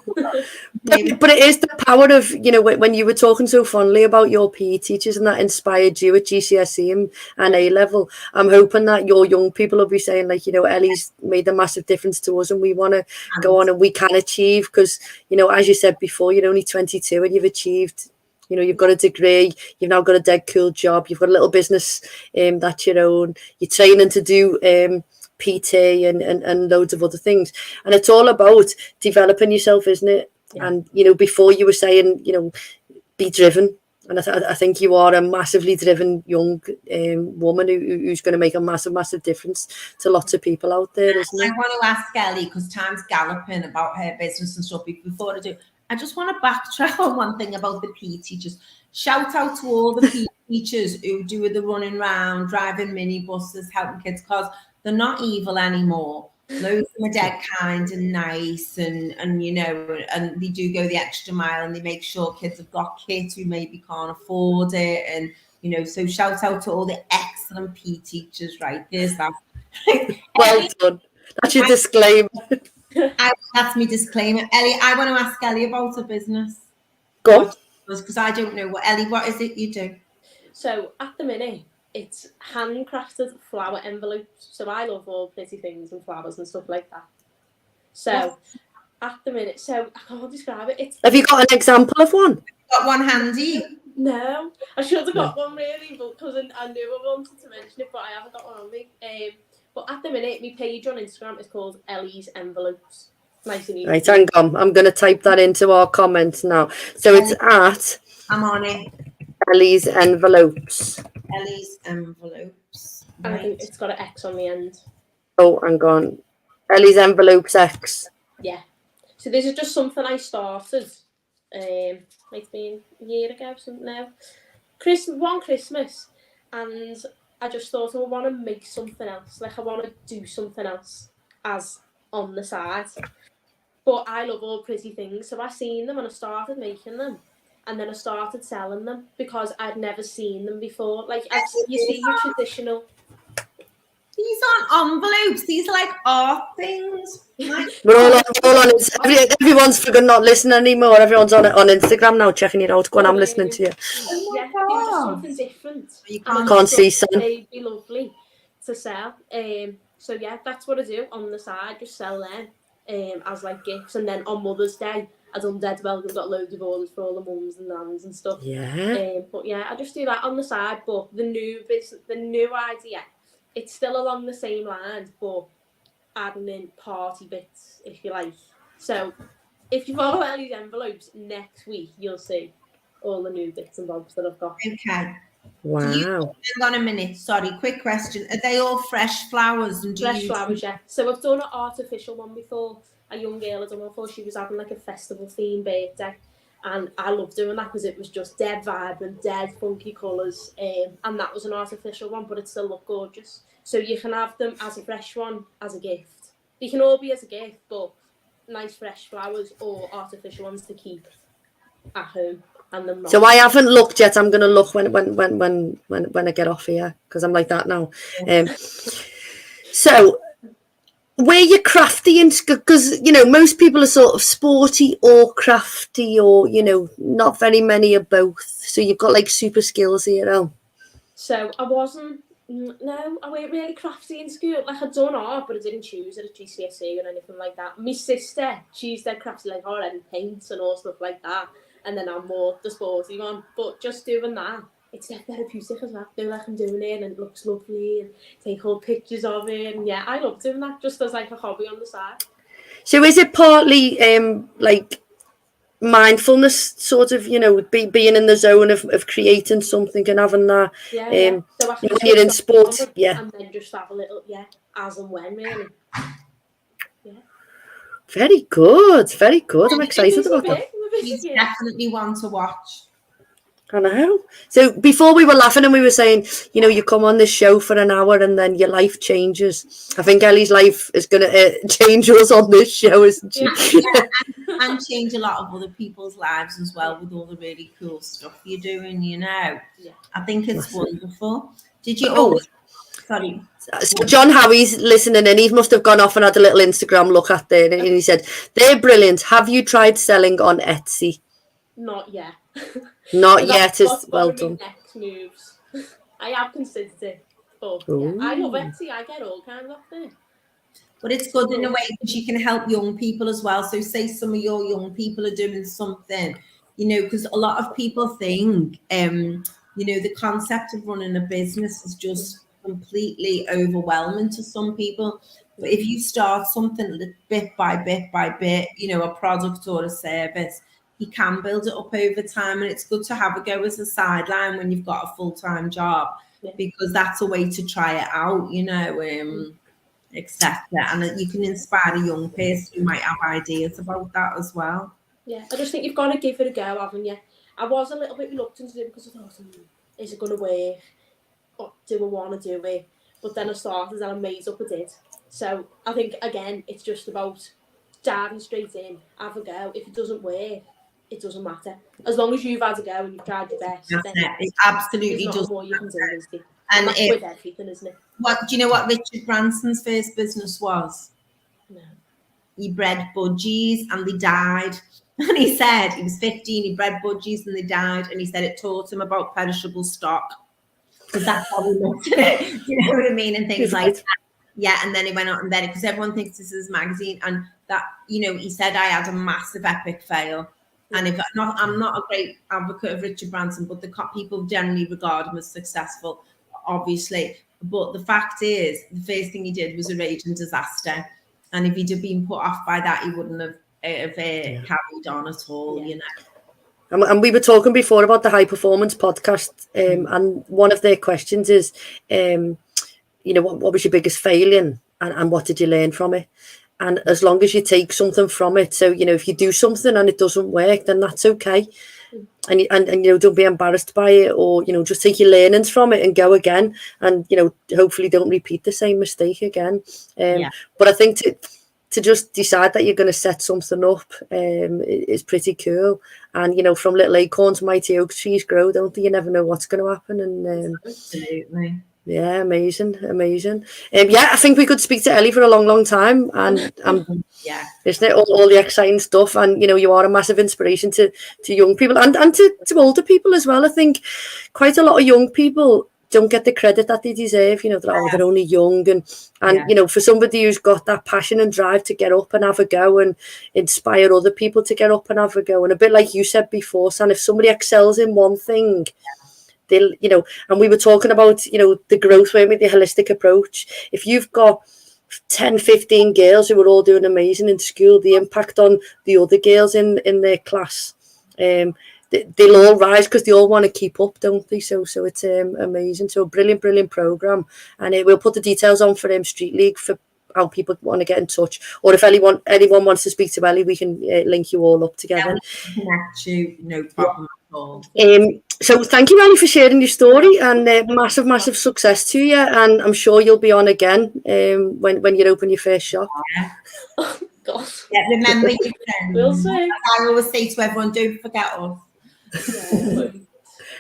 But it is the power of, you know, when you were talking so fondly about your PE teachers and that inspired you at GCSE and A level. I'm hoping that your young people will be saying, like, you know, Ellie's made a massive difference to us and we want to go on and we can achieve, because, you know, as you said before, you're only 22 and you've achieved, you know, you've got a degree, you've now got a dead cool job, you've got a little business that's your own, you're training to do PT and loads of other things. And it's all about developing yourself, isn't it? Yeah. And, you know, before you were saying, you know, be driven. And I think you are a massively driven young woman who's going to make a massive difference to lots of people out there, isn't it? I want to ask Ellie, because time's galloping, about her business and stuff. Before I do, I just want to backtrack on one thing about the PE teachers. Shout out to all the PE teachers who do the running around, driving minibuses, helping kids, because they're not evil anymore. Loads of them are dead kind and nice, and you know, and they do go the extra mile, and they make sure kids have got kit who maybe can't afford it, and you know, so shout out to all the excellent PE teachers, right? There's that. Well done. That's your disclaimer. That's my disclaimer. Ellie, I want to ask Ellie about her business. Go on. Because I don't know what, Ellie, what is it you do? So at the minute, it's handcrafted flower envelopes. So I love all pretty things and flowers and stuff like that. So at the minute, so I can't describe it. Have you got an example of one? Got one handy? No, I should have got one really, but because I knew I wanted to mention it, but I haven't got one on me. But at the minute, my page on Instagram is called Ellie's Envelopes. Nice and easy. Right, hang on. I'm going to type that into our comments now. So it's at... I'm on it. Ellie's Envelopes. Ellie's Envelopes. Right. I think it's got an X on the end. Oh, hang on. Ellie's Envelopes X. Yeah. So this is just something I started. Might be a year ago, something now. One Christmas, and I just thought I want to make something else. Like I want to do something else as on the side. But I love all pretty things, so I seen them and I started making them. And then I started selling them because I'd never seen them before. Like, you see your traditional... These aren't envelopes. These are like art things. We're all on everyone's forgotten not listening anymore. Everyone's on Instagram now, checking it out. Go on, I'm listening to you. Yeah, it was just something different. You can't see, son. They'd be lovely to sell. So yeah, that's what I do on the side. Just sell them as like gifts. And then on Mother's Day, I done dead well. We've got loads of orders for all the mums and nans and stuff. Yeah. But yeah, I just do that on the side. But the new business, the new idea, it's still along the same lines, but adding in party bits, if you like. So if you follow Ellie's Envelopes next week, you'll see all the new bits and bobs that I've got. Okay. Wow. Hang on a minute. Sorry, quick question. Are they all fresh flowers? And fresh flowers, yeah. So I've done an artificial one before. A young girl had done one before. She was having like a festival themed birthday. And I love doing that because it was just dead vibrant, dead funky colours. And that was an artificial one, but it still looked gorgeous. So you can have them as a fresh one, as a gift. They can all be as a gift, but nice fresh flowers or artificial ones to keep at home. And them so I haven't looked yet. I'm going to look when I get off here because I'm like that now. So... were you crafty? Because, you know, most people are sort of sporty or crafty or, you know, not very many are both. So you've got like super skills here, oh. So I wasn't really crafty in school. Like I'd done art, but I didn't choose it at GCSE or anything like that. My sister, she's dead crafty, like already paints and all stuff like that. And then I'm more the sporty one. But just doing that, it's dead therapeutic as well. Feel like I'm doing it and it looks lovely and take all pictures of it. And yeah, I love doing that just as like a hobby on the side. So is it partly like mindfulness, sort of, you know, being in the zone of creating something and having that? Yeah. So I when you're in sport, yeah. And then just have a little, as and when, really. Yeah. Very good. I'm excited about that. He's definitely one to watch. I know. So before we were laughing and we were saying, you know, you come on this show for an hour and then your life changes. I think Ellie's life is going to change us on this show, isn't she? And change a lot of other people's lives as well with all the really cool stuff you're doing, you know. Yeah. I think it's wonderful. Did you Oh. Sorry. So John Howie's listening and he must have gone off and had a little Instagram look at there and he said, they're brilliant. Have you tried selling on Etsy? Not yet. Not yet. Is well done. Next moves. I have considered it, but yeah, I love Etsy. I get all kinds of there. But it's good in a way because you can help young people as well. So say some of your young people are doing something, you know, because a lot of people think, you know, the concept of running a business is just completely overwhelming to some people. But if you start something bit by bit, you know, a product or a service, you can build it up over time. And it's good to have a go as a sideline when you've got a full-time job, because that's a way to try it out, you know, etc. And you can inspire a young person who might have ideas about that as well. Yeah, I just think you've got to give it a go, haven't you? I was a little bit reluctant to do it because I thought, is it going to work? Or do I want to do it? But then I started and I made up I did. So I think, again, it's just about diving straight in, have a go. If it doesn't work, it doesn't matter. As long as you've had a go and you've tried your best, That's then it. It absolutely there's does. not more you can do, is there? And that's with everything, isn't it? What do you know what Richard Branson's first business was? No. He bred budgies and they died. And he said he was 15, he bred budgies and they died. And he said it taught him about perishable stock. Because that's how we looked at it. You know what I mean? And things like that. Yeah, and then he went on and then because everyone thinks this is a magazine, and that, you know, he said I had a massive epic fail. And if I'm not a great advocate of Richard Branson, but the people generally regard him as successful, obviously. But the fact is, the first thing he did was a raging disaster. And if he'd have been put off by that, he wouldn't have carried on at all, you know. And we were talking before about the High Performance podcast, and one of their questions is, you know, what was your biggest failure and what did you learn from it? And as long as you take something from it, so, you know, if you do something and it doesn't work, then that's okay. And you know, don't be embarrassed by it, or, you know, just take your learnings from it and go again, and, you know, hopefully don't repeat the same mistake again. But I think to just decide that you're going to set something up is pretty cool. And, you know, from little acorns, mighty oak trees grow, don't they? You never know what's going to happen. And absolutely. Yeah, amazing. I think we could speak to Ellie for a long time, and isn't it, all the exciting stuff? And, you know, you are a massive inspiration to young people and to older people as well. I think quite a lot of young people don't get the credit that they deserve. You know, they're only young, and you know, for somebody who's got that passion and drive to get up and have a go and inspire other people to get up and have a go, and a bit like you said before, San, if somebody excels in one thing, they'll, you know, and we were talking about, you know, the growth way with the holistic approach. If you've got 10, 15 girls who are all doing amazing in school, the impact on the other girls in their class, they'll all rise because they all want to keep up, don't they? So it's amazing. So a brilliant program, and we'll put the details on for Street League for how people want to get in touch, or if anyone wants to speak to Ellie, we can link you all up together. Connect you, no problem at all. So thank you, Ellie, for sharing your story, and massive success to you. And I'm sure you'll be on again when you open your first shop. Yeah. Oh, gosh. Yeah, remember your friends. We'll see. I always say to everyone, don't forget us.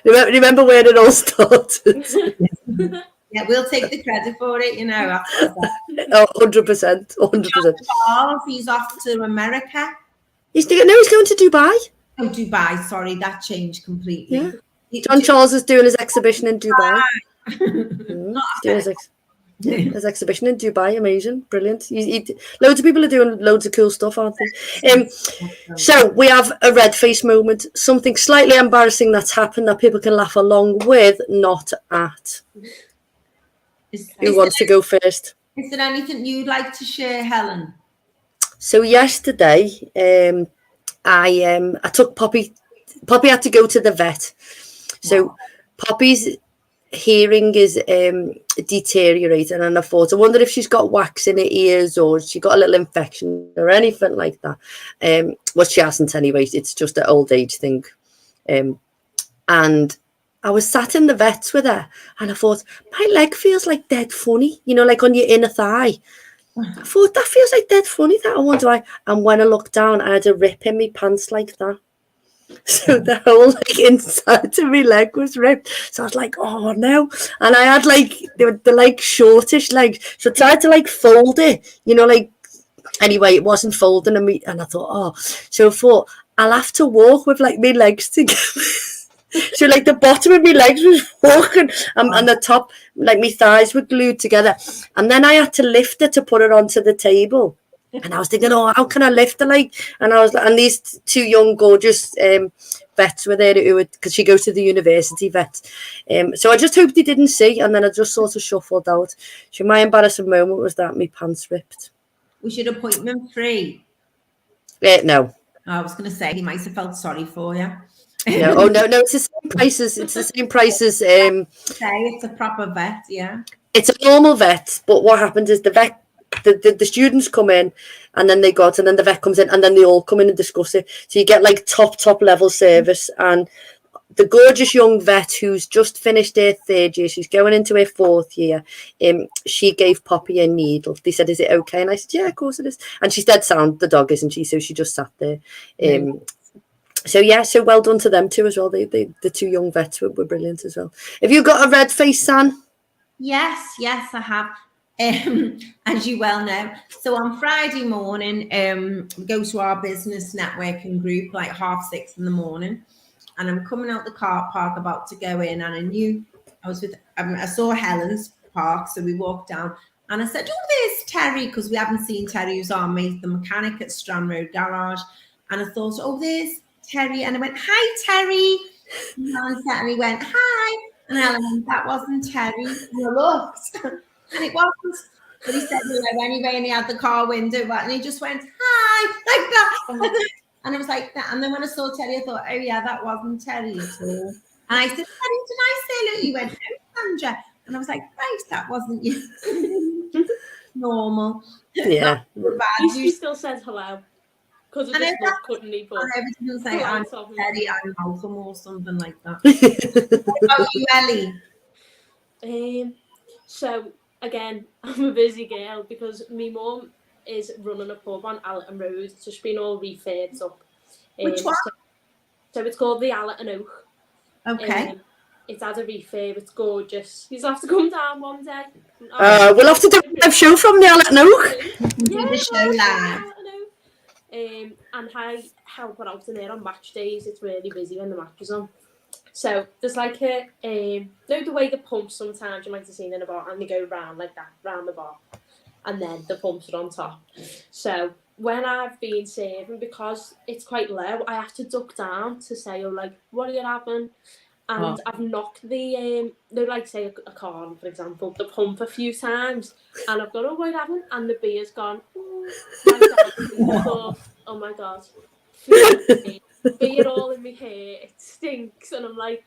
Yeah. Remember where it all started. Yeah, we'll take the credit for it, you know. 100%. Charles, he's off to America. He's going to Dubai. Oh, Dubai, sorry, that changed completely. Yeah. John Charles is doing his exhibition in Dubai. His exhibition in Dubai, amazing, brilliant. Loads of people are doing loads of cool stuff, aren't they? So we have a red face moment, something slightly embarrassing that's happened that people can laugh along with, not at. Who wants to go first? Is there anything you'd like to share, Helen? So yesterday, I took Poppy. Poppy had to go to the vet. So Poppy's hearing is deteriorating, and I wonder if she's got wax in her ears or she got a little infection or anything like that. Well, she hasn't anyway. It's just an old age thing. And I was sat in the vets with her, and I thought, my leg feels like dead funny, you know, like on your inner thigh. I thought, that feels like dead funny, that. I wonder why. And when I looked down, I had a rip in my pants like that. So the whole like inside of my leg was ripped. So I was like, oh no. And I had like the like shortish legs. So I tried to like fold it, you know, like anyway, it wasn't folding, and I thought, oh, so I thought I'll have to walk with like my legs together. So like the bottom of my legs was walking, and the top, like my thighs were glued together, and then I had to lift it to put it onto the table. And I was thinking, oh, how can I lift it? Like, and I was, and these two young, gorgeous vets were there who would, because she goes to the university vet. So I just hoped they didn't see, and then I just sort of shuffled out. So my embarrassing moment was that my pants ripped. Was your appointment free? No. I was going to say he might have felt sorry for you. No, oh no, it's the same prices. It's the same prices. Say it's a proper vet, yeah. It's a normal vet, but what happens is the vet, the students come in, and then and then the vet comes in, and then they all come in and discuss it. So you get like top level service. And the gorgeous young vet who's just finished her 3rd year, she's going into her 4th year. She gave Poppy a needle. They said, "Is it okay?" And I said, "Yeah, of course it is." And she's dead sound. The dog, isn't she? So she just sat there. So yeah, so well done to them too as well. The two young vets were brilliant as well. Have you got a red face, San? Yes, I have. As you well know. So on Friday morning, we go to our business networking group like 6:30 in the morning, and I'm coming out the car park about to go in, and I saw Helen's park, so we walked down, and I said, "Oh, there's Terry," because we haven't seen Terry, who's our mate, the mechanic at Strand Road Garage, and I thought, "Oh, there's Terry," and I went, "Hi, Terry," and Helen sat and he went, "Hi," and Helen went, "That wasn't Terry," and I looked. And it wasn't, but he said hello anyway, and he had the car window, and he just went, "Hi," like that. And I was like that. And then when I saw Terry, I thought, oh yeah, that wasn't Terry at all. And I said, "Terry, did I say hello?" He went, "No, Sandra." And I was like, right, that wasn't you. Normal. Yeah. You still said hello. Because of this look, couldn't he? But I didn't say, "I'm Terry, I'm Malcolm," or something like that. What about you, Ellie? So again, I'm a busy girl because my mum is running a pub on Allerton Road. So she's been all refurbed up. Which one? So it's called the Allerton Oak. Okay. It's had a refurb. It's gorgeous. You'll have to come down one day. We'll have to do a live show from the Allerton Oak. Do the show live. And I help her out in there on match days. It's really busy when the match is on. So there's like the way the pumps sometimes you might have seen in a bar, and they go round like that, round the bar, and then the pumps are on top. So when I've been serving, because it's quite low, I have to duck down to say, "Oh, like, what are you having?" And I've knocked the like say a corn, for example, the pump a few times, and I've gone, "Oh, what are you having?" And the beer's gone. Oh my god! I thought, oh my god. Beer all in my hair, it stinks, and I'm like,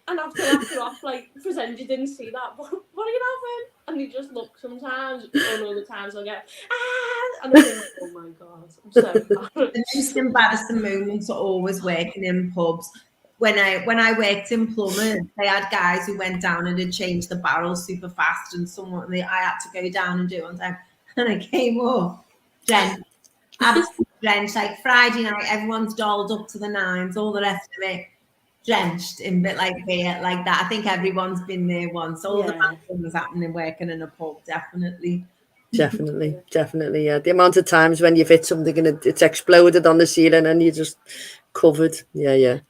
and I have to laugh it off, like, pretend you didn't see that. What are you having? And you just look sometimes, and other times I'll get, and I think, oh my god, I'm so embarrassed. The most embarrassing moments are always working in pubs. When I worked in plumbing, they had guys who went down and had changed the barrels super fast, and I had to go down and do it on time, and I came up, absolutely drenched, like Friday night, everyone's dolled up to the nines, all the rest of it drenched in bit like beer, like that. I think everyone's been there once. All the bad things happening working in a pub, definitely. Definitely, yeah. The amount of times when you've hit something and it's exploded on the ceiling and you're just covered. Yeah.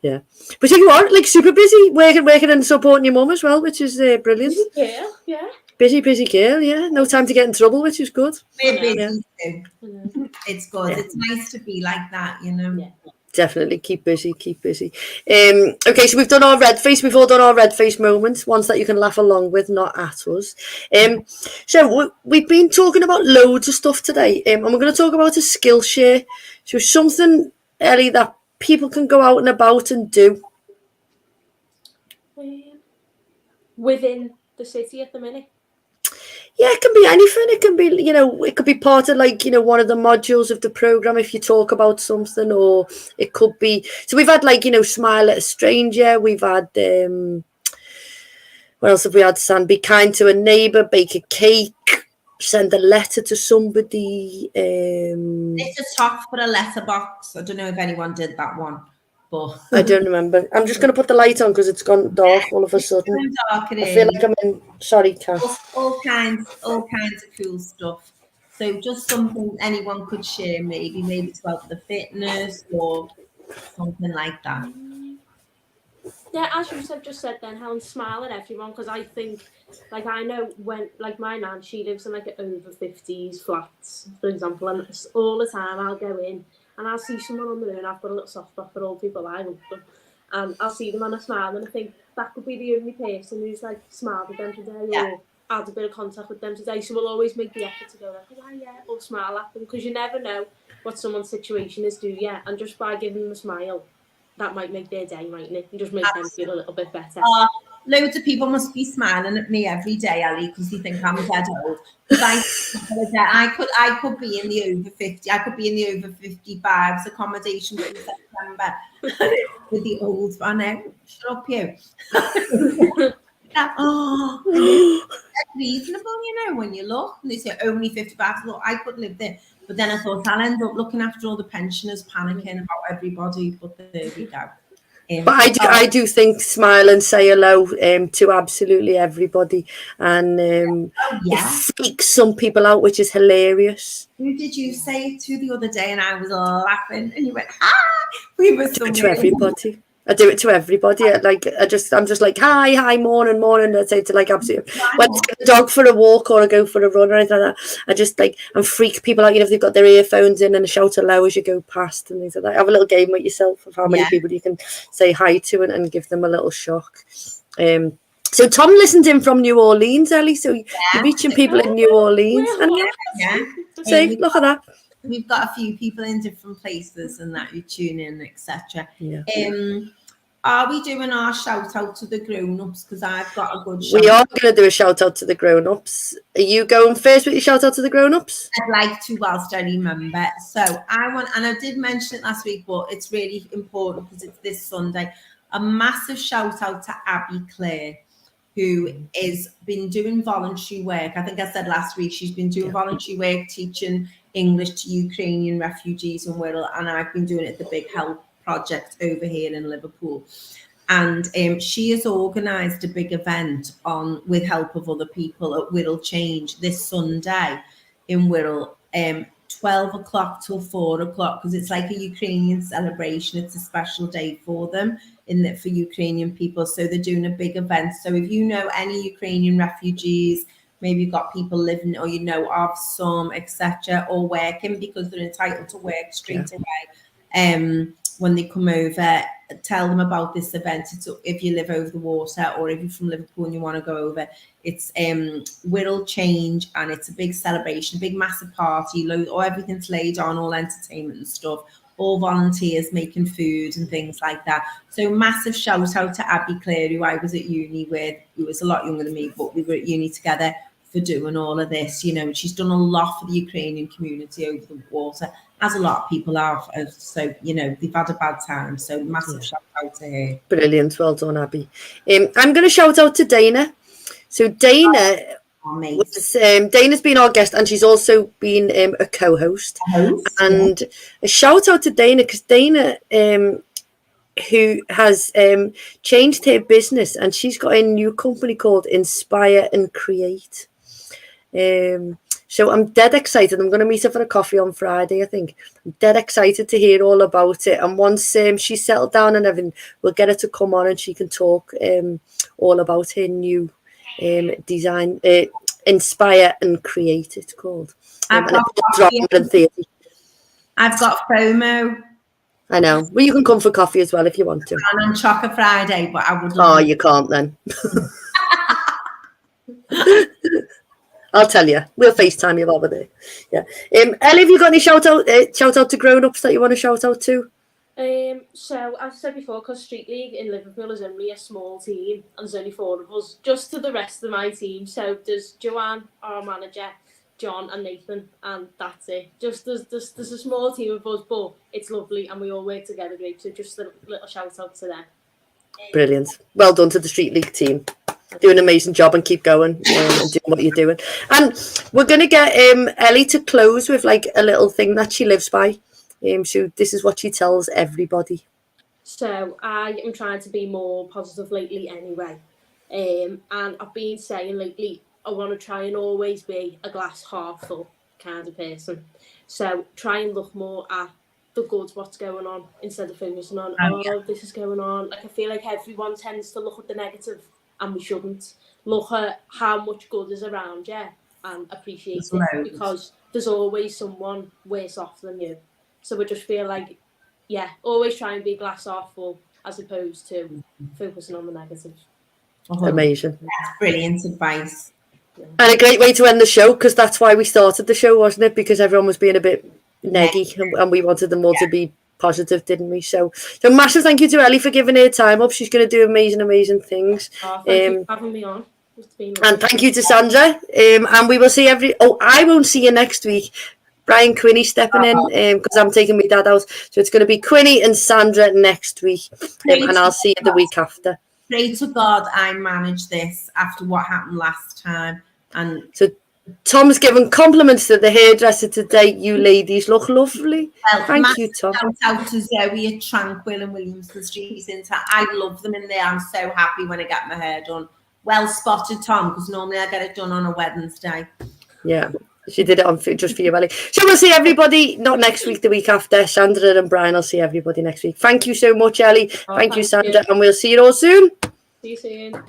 But you are like super busy working and supporting your mum as well, which is brilliant. Yeah. Busy girl, yeah. No time to get in trouble, which is good. We're busy too. It's good. Yeah. It's nice to be like that, you know. Yeah. Definitely keep busy. Okay, so we've done our red face. We've all done our red face moments, ones that you can laugh along with, not at us. So we've been talking about loads of stuff today, and we're going to talk about a skill share. So something, Ellie, that people can go out and about and do. Within the city at the minute. Yeah, it can be anything. It can be, it could be part of like, one of the modules of the program if you talk about something, or it could be. So we've had like, smile at a stranger. We've had, what else have we had? San, be kind to a neighbour, bake a cake, send a letter to somebody. It's a top for a letterbox. I don't know if anyone did that one, but I don't remember. I'm just going to put the light on because it's gone dark all of a sudden. it's dark, I feel like I'm in. Sorry, Kat. all kinds of cool stuff. So just something anyone could share, maybe to help the fitness or something like that. Yeah, as you said, just said then, Helen, smile at everyone, because I think, like, I know when, like, my nan, she lives in, like, an over 50s flats, for example, and all the time I'll go in and I'll see someone on the road, I've got a little soft spot for old people, I love them, and I'll see them and I smile, and I think that could be the only person who's, like, smiled at them today, or had a bit of contact with them today, so we'll always make the effort to go, like, oh, yeah, or smile at them, because you never know what someone's situation is, do you? And just by giving them a smile, that might make their day, mightn't it? And just make them feel a little bit better. Loads of people must be smiling at me every day, Ellie, because they think I'm dead old. I could be in the over 50. I could be in the over 55s accommodation in September with the old. I know. Shut up, you. That's reasonable, when you look. And they say only 55. Look, I could live there. But then I thought I'll end up looking after all the pensioners, panicking about everybody. But there we go. But I do think smile and say hello to absolutely everybody, and it freaks some people out, which is hilarious. Who did you say it to the other day? And I was laughing, and you went, "Ah!" We were so to everybody. I do it to everybody. I'm just like, hi, morning. I say to like absolutely when I take the dog for a walk or I go for a run or anything like that. I just like and freak people out. If they've got their earphones in and shout hello as you go past and things like that. Have a little game with yourself of how many people you can say hi to and give them a little shock. So Tom listened in from New Orleans, Ellie. So you're reaching people in New Orleans. See, look at that. We've got a few people in different places and that you tune in, etc. Are we doing our shout out to the grown-ups? Because I've got a good shout. We are going to do a shout out to the grown-ups. Are you going first with your shout out to the grown-ups? I'd like to, whilst I remember. So I want, and I did mention it last week, but it's really important because it's this Sunday. A massive shout out to Abby Clare, who has been doing voluntary work. I think I said last week she's been doing voluntary work teaching English to Ukrainian refugees in Wirral, and I've been doing it at the Big Help project over here in Liverpool. And she has organised a big event with help of other people at Wirral Change this Sunday in Wirral, 12 o'clock till 4 o'clock, because it's like a Ukrainian celebration. It's a special day for them for Ukrainian people. So they're doing a big event. So if you know any Ukrainian refugees, maybe you've got people living or of some, etc., or working because they're entitled to work straight away. When they come over, tell them about this event. It's if you live over the water or if you're from Liverpool and you want to go over. It's Wirral Change, and it's a big celebration, big massive party. Everything's laid on, all entertainment and stuff. All volunteers making food and things like that. So massive shout out to Abby Clare, who I was at uni with, who was a lot younger than me, but we were at uni together for doing all of this. She's done a lot for the Ukrainian community over the water, as a lot of people have. So, they've had a bad time. So massive shout out to her. Brilliant. Well done, Abby. I'm going to shout out to Dana. So Dana... Dana's been our guest, and she's also been a co-host. And a shout out to Dana, because Dana, who has changed her business, and she's got a new company called Inspire and Create. So I'm dead excited. I'm going to meet her for a coffee on Friday, I think. I'm dead excited to hear all about it. And once she's settled down and everything, we'll get her to come on and she can talk all about her new design, Inspire and Create, it's called. I've got FOMO. I know. Well, you can come for coffee as well if you want to. And on Chocolate Friday, but I would. You can't then. I'll tell you. We'll FaceTime you over there. Yeah. Ellie, have you got any shout out to grown-ups that you want to shout out to? So, as I said before, because Street League in Liverpool is only a small team and there's only 4 of us, just to the rest of my team. So, there's Joanne, our manager, John and Nathan, and that's it. Just there's a small team of us, but it's lovely and we all work together great. So, just a little shout out to them. Brilliant. Well done to the Street League team. Do an amazing job and keep going and doing what you're doing. And we're going to get Ellie to close with like a little thing that she lives by. So this is what she tells everybody. So I am trying to be more positive lately anyway. And I've been saying lately, I want to try and always be a glass half full kind of person. So try and look more at the good, what's going on, instead of focusing on, this is going on. Like, I feel like everyone tends to look at the negative, and we shouldn't. Look at how much good is around you and appreciate it, because there's always someone worse off than you. So I just feel like, always try and be glass half full as opposed to focusing on the negative. Amazing. That's brilliant advice. Yeah. And a great way to end the show, because that's why we started the show, wasn't it? Because everyone was being a bit neggy and we wanted them all to be positive, didn't we? So massive thank you to Ellie for giving her time up. She's going to do amazing things. Thank you for having me on. And thank you to Sandra. And we will see I won't see you next week. Brian Quinney stepping in because I'm taking my dad out. So it's going to be Quinney and Sandra next week. And I'll see you the week after. Pray to God I managed this after what happened last time. And so Tom's given compliments to the hairdresser today. You ladies look lovely. Well, thank you, Tom. Shout out to Zoe at Tranquil and Williamson Street Centre. I love them in there. I'm so happy when I get my hair done. Well spotted, Tom, because normally I get it done on a Wednesday. Yeah. She did it on just for you, Ellie. So we'll see everybody, not next week, the week after. Sandra and Brian, I'll see everybody next week. Thank you so much, Ellie. Thank you, Sandra. And we'll see you all soon. See you soon.